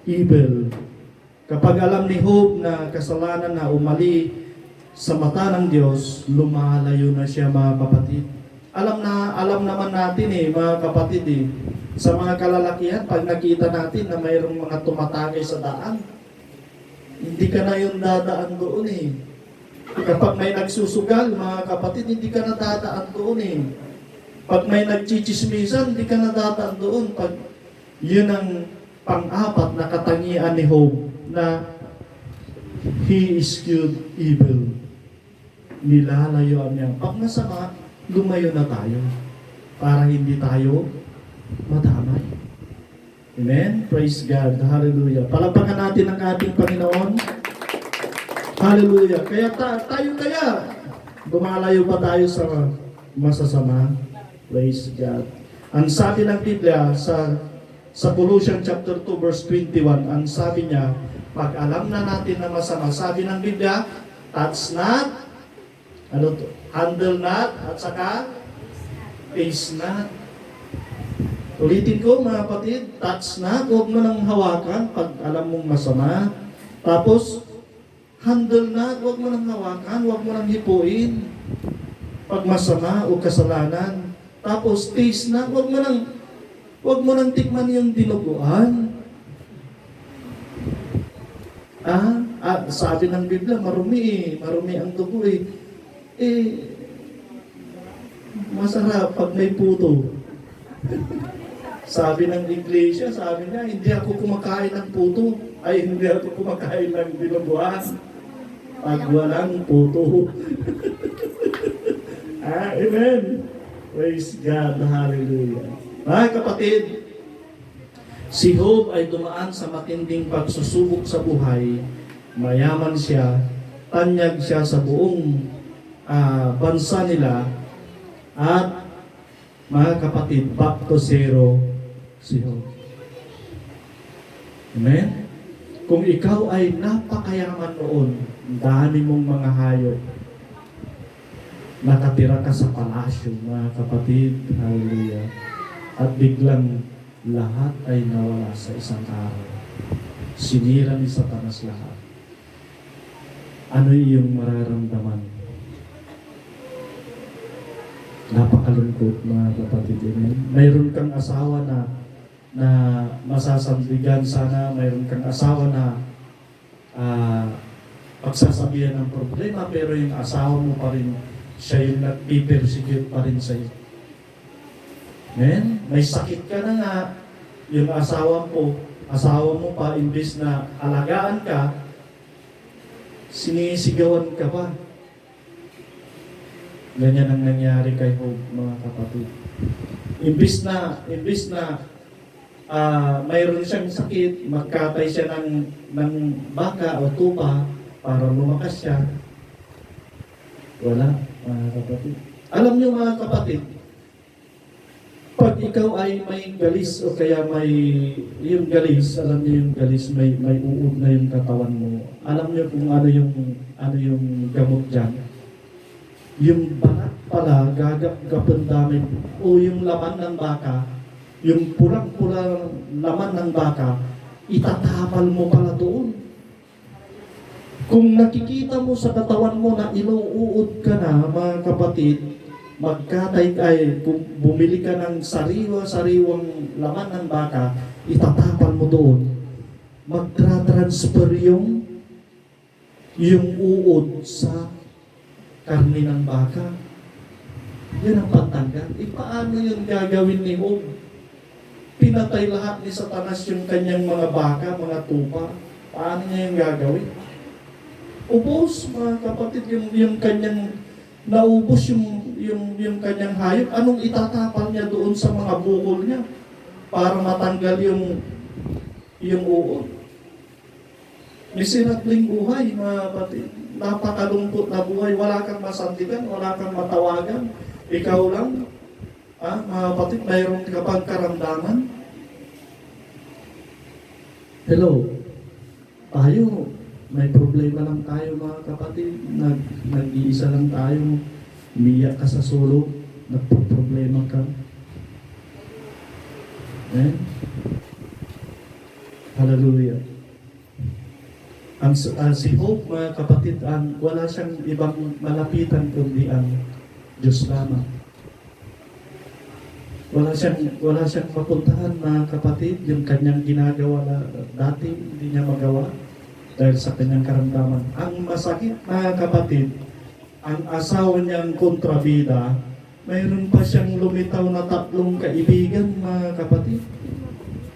Speaker 3: evil. Kapag alam ni Job na kasalanan na umali sa mata ng Diyos, lumalayo na siya, mga kapatid. Alam naman natin mga kapatid sa mga kalalakihan, pag nakita natin na mayroong mga tumatagay sa daan, hindi ka na yung dadaan doon Kapag may nagsusugal, mga kapatid, hindi ka nadadaan doon eh. Pag may nagchichismisan, hindi ka nadadaan doon. Pag yun ang pang-apat na katangian ni Job na he eschewed evil. Nilalayuan niya. Pag masama, lumayo na tayo para hindi tayo madamay. Amen? Praise God. Hallelujah. Palapakan natin ang ating Panginoon. Hallelujah. Kaya tayo dumalayo pa tayo sa masasama. Praise God. Ang sabi ng Biblia sa Colossians chapter 2 verse 21, ang sabi niya, pag alam na natin na masama, sabi ng Biblia, touch not, handle not, at saka taste not. Ulitin ko mga kapatid, touch not, huwag mo nang hawakan pag alam mong masama. Tapos, handle not, huwag mo nang hawakan, huwag mo nang hipuin pag masama o kasalanan. Tapos, taste not, huwag mo nang tikman yung dinuguan. Sabi ng Biblia, marumi ang dugo masarap pag may puto. Sabi ng iglesia, sabi niya, hindi ako kumakain ng puto. Hindi ako kumakain ng dinuguan. Pag walang puto. Amen. Praise God. Hallelujah. Mga kapatid, si Job ay dumaan sa matinding pagsusubok sa buhay. Mayaman siya, tanyag siya sa buong bansa nila, at mga kapatid, back to zero si Job. Amen? Kung ikaw ay napakayaman noon, dami mong mga hayop, nakatira ka sa palasyo, mga kapatid, hallelujah, at biglang lahat ay nawala sa isang araw. Sinira ni Satanas lahat. Ano yung mararamdaman? Napakalungkot, mga kapatid. Mayroon kang asawa na masasambigan sana, mayroon kang asawa na pagsasabihan ng problema, pero yung asawa mo pa rin, siya yung nag-persecute pa rin sa'yo. Amen? May sakit ka na nga, yung asawa mo pa, imbis na alagaan ka, sinisigawan ka pa. Ganyan ang nangyari kay Job, mga kapatid. Imbis na mayroon siyang sakit, magkatay siya ng baka o tupa para lumakas siya. Wala, mga kapatid. Alam niyo, mga kapatid, pag ikaw ay may galis o kaya may yung galis, alam niyo yung galis, may uod na yung katawan mo. Alam niyo kung ano yung gamot diyan. Yung balat pala, gagap-gapan namin, o yung laman ng baka, yung pulang-pulang laman ng baka, itatapal mo pala doon. Kung nakikita mo sa katawan mo na inuuod ka na, mga kapatid, magkatay ay, kung bumili ka ng sariwang laman ng baka, itatapal mo doon. Magtra-transfer yung uod sa karne ng baka. Yan ang pantanggal. Paano yun gagawin ni Job? Pinatay lahat ni Satanas yung kanyang mga baka, mga tupa. Paano niya yung gagawin? Ubos, mga kapatid, yung kanyang naubos yung kanyang hayop. Anong itatapal niya doon sa mga bukol niya para matanggal yung uod? Miserabling buhay, mga kapatid. Napakalungkot na buhay. Wala kang masandigan, wala kang matawagan. Ikaw lang, mga kapatid, mayroon ka pang karamdaman. Hello, tayo, may problema lang tayo, mga kapatid. Nag-iisa lang tayo. Umiyak ka sa solo, nagpo-problema ka. Hallelujah. Si Job, mga kapatid, wala siyang ibang malapitan kundi ang Diyos lamang. Wala siyang mapuntahan, mga kapatid, yung kanyang ginagawa na dati hindi niya magawa. dahil sa kanyang karamdaman. Ang masakit na kapatid, ang asawa niyang kontrabida, mayroon pa siyang lumitaw na 3 kaibigan, mga kapatid.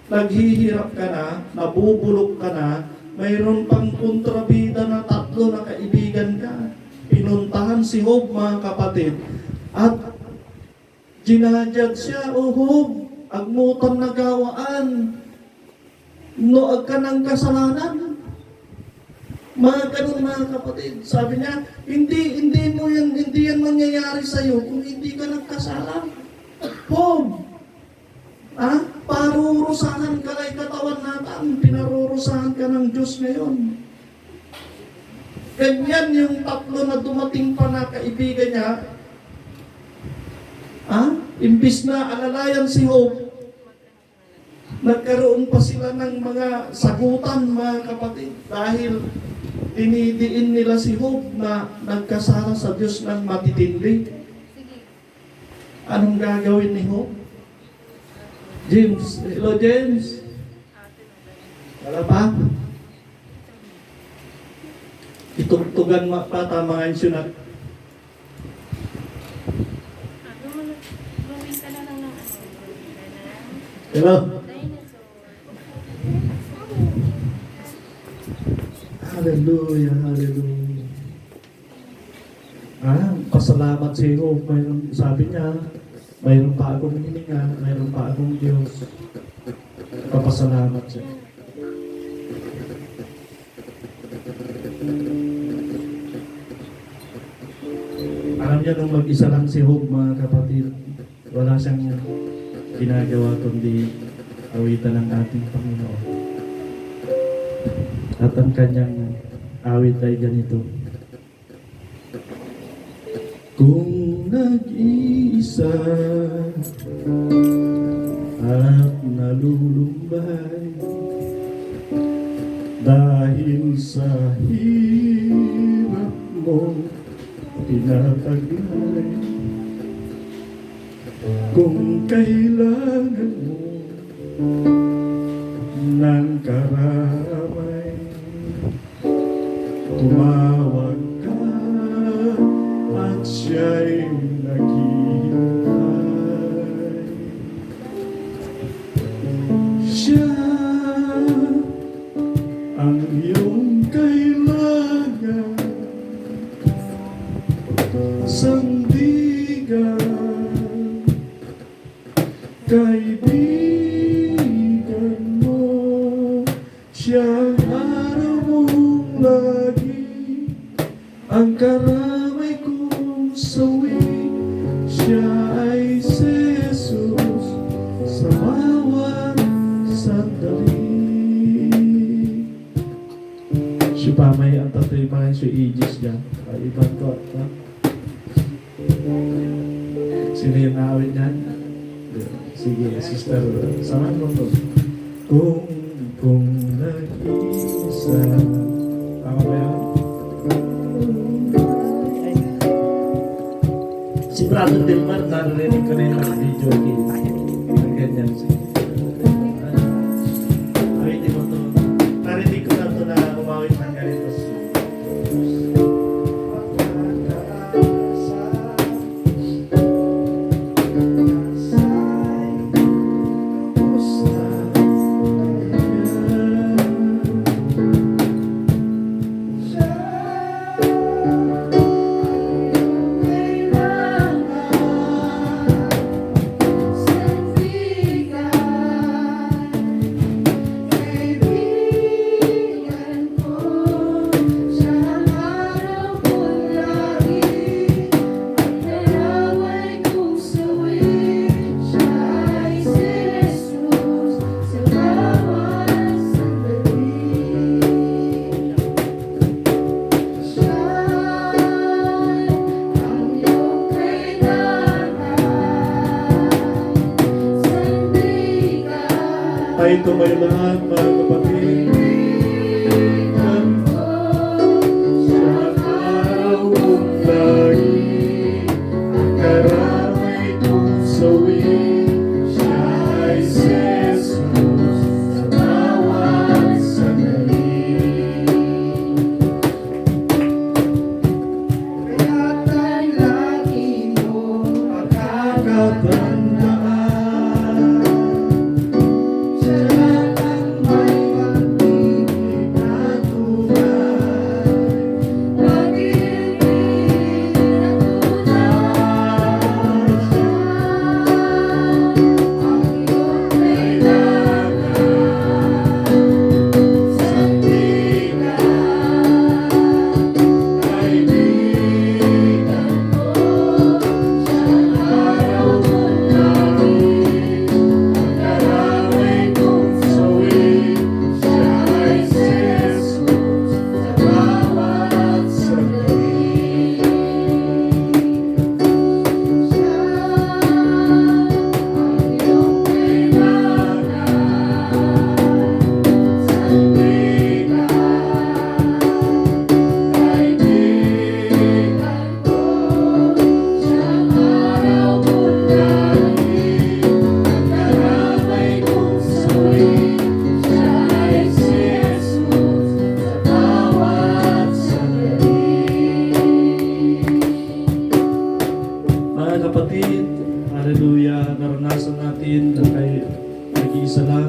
Speaker 3: Naghihirap ka na, nabubulok ka na, mayroon pang kontrabida na 3 na kaibigan ka. Pinuntahan si Job, mga kapatid, at ginajad siya, "O Job, agmutan na gawaan, noag ka ng kasalanan." Mga ganun, mga kapatid. Sabi niya, hindi yan mangyayari sa iyo kung hindi ka nagkasala. Job, parurusahan ka kay katawan natin, pinarurusahan ka ng Diyos ngayon. Ganyan yung 3 na dumating pa na kaibigan niya, imbis na alalayan si Job, nagkaroon pa sila ng mga sagutan, mga kapatid, dahil dinidiin nila si Job na nagkasala sa Diyos ng matitindi. Anong gagawin ni Job? James, hello James. Wala pa? Itugtugan pa tama nga yung hello? Hallelujah, hallelujah. Pasalamat sa iyo. Mayroon, sabi niya, mayroon pa akong hininga, mayroon pa akong Diyos. Papasalamat siya. Alam niya nung mag-isa lang si Job, mga kapatid, wala siyang ginagawa kundi awitan ng ating Panginoon. At ang kanyang awit ay ganito. Kung nag-iisa at nalulumbay dahil sa hirap mo tinataglay, kung kailangan mo ng karamay, tumawag ka at siya'y naghihintay. Siya ang iyong kailangan, sandigan, kaibigan mo, siyang araw mong lagi, ang karamay kong sawi, siya ay si Jesus sa bawat sandali. Siya pa may ang tatay pa siya Aegis dyan, kaiban ko. Sino yung awit niyan? Sige, sister, samahan mo to. Kung nag-isa. Tama ba yan? Si Brother Delmar, narinig ko na yung video. Ganyan siya. Awitin mo to. Narinig ko na to na umawit ng ganito. Tayo tumayo lahat, mga kapatid. Sa araw mong lagi, ang karamay kong sawi, siya ay si Jesus sa bawat sandali. Mga kapatid, hallelujah, naranasan natin na kayo nag-iisa lang.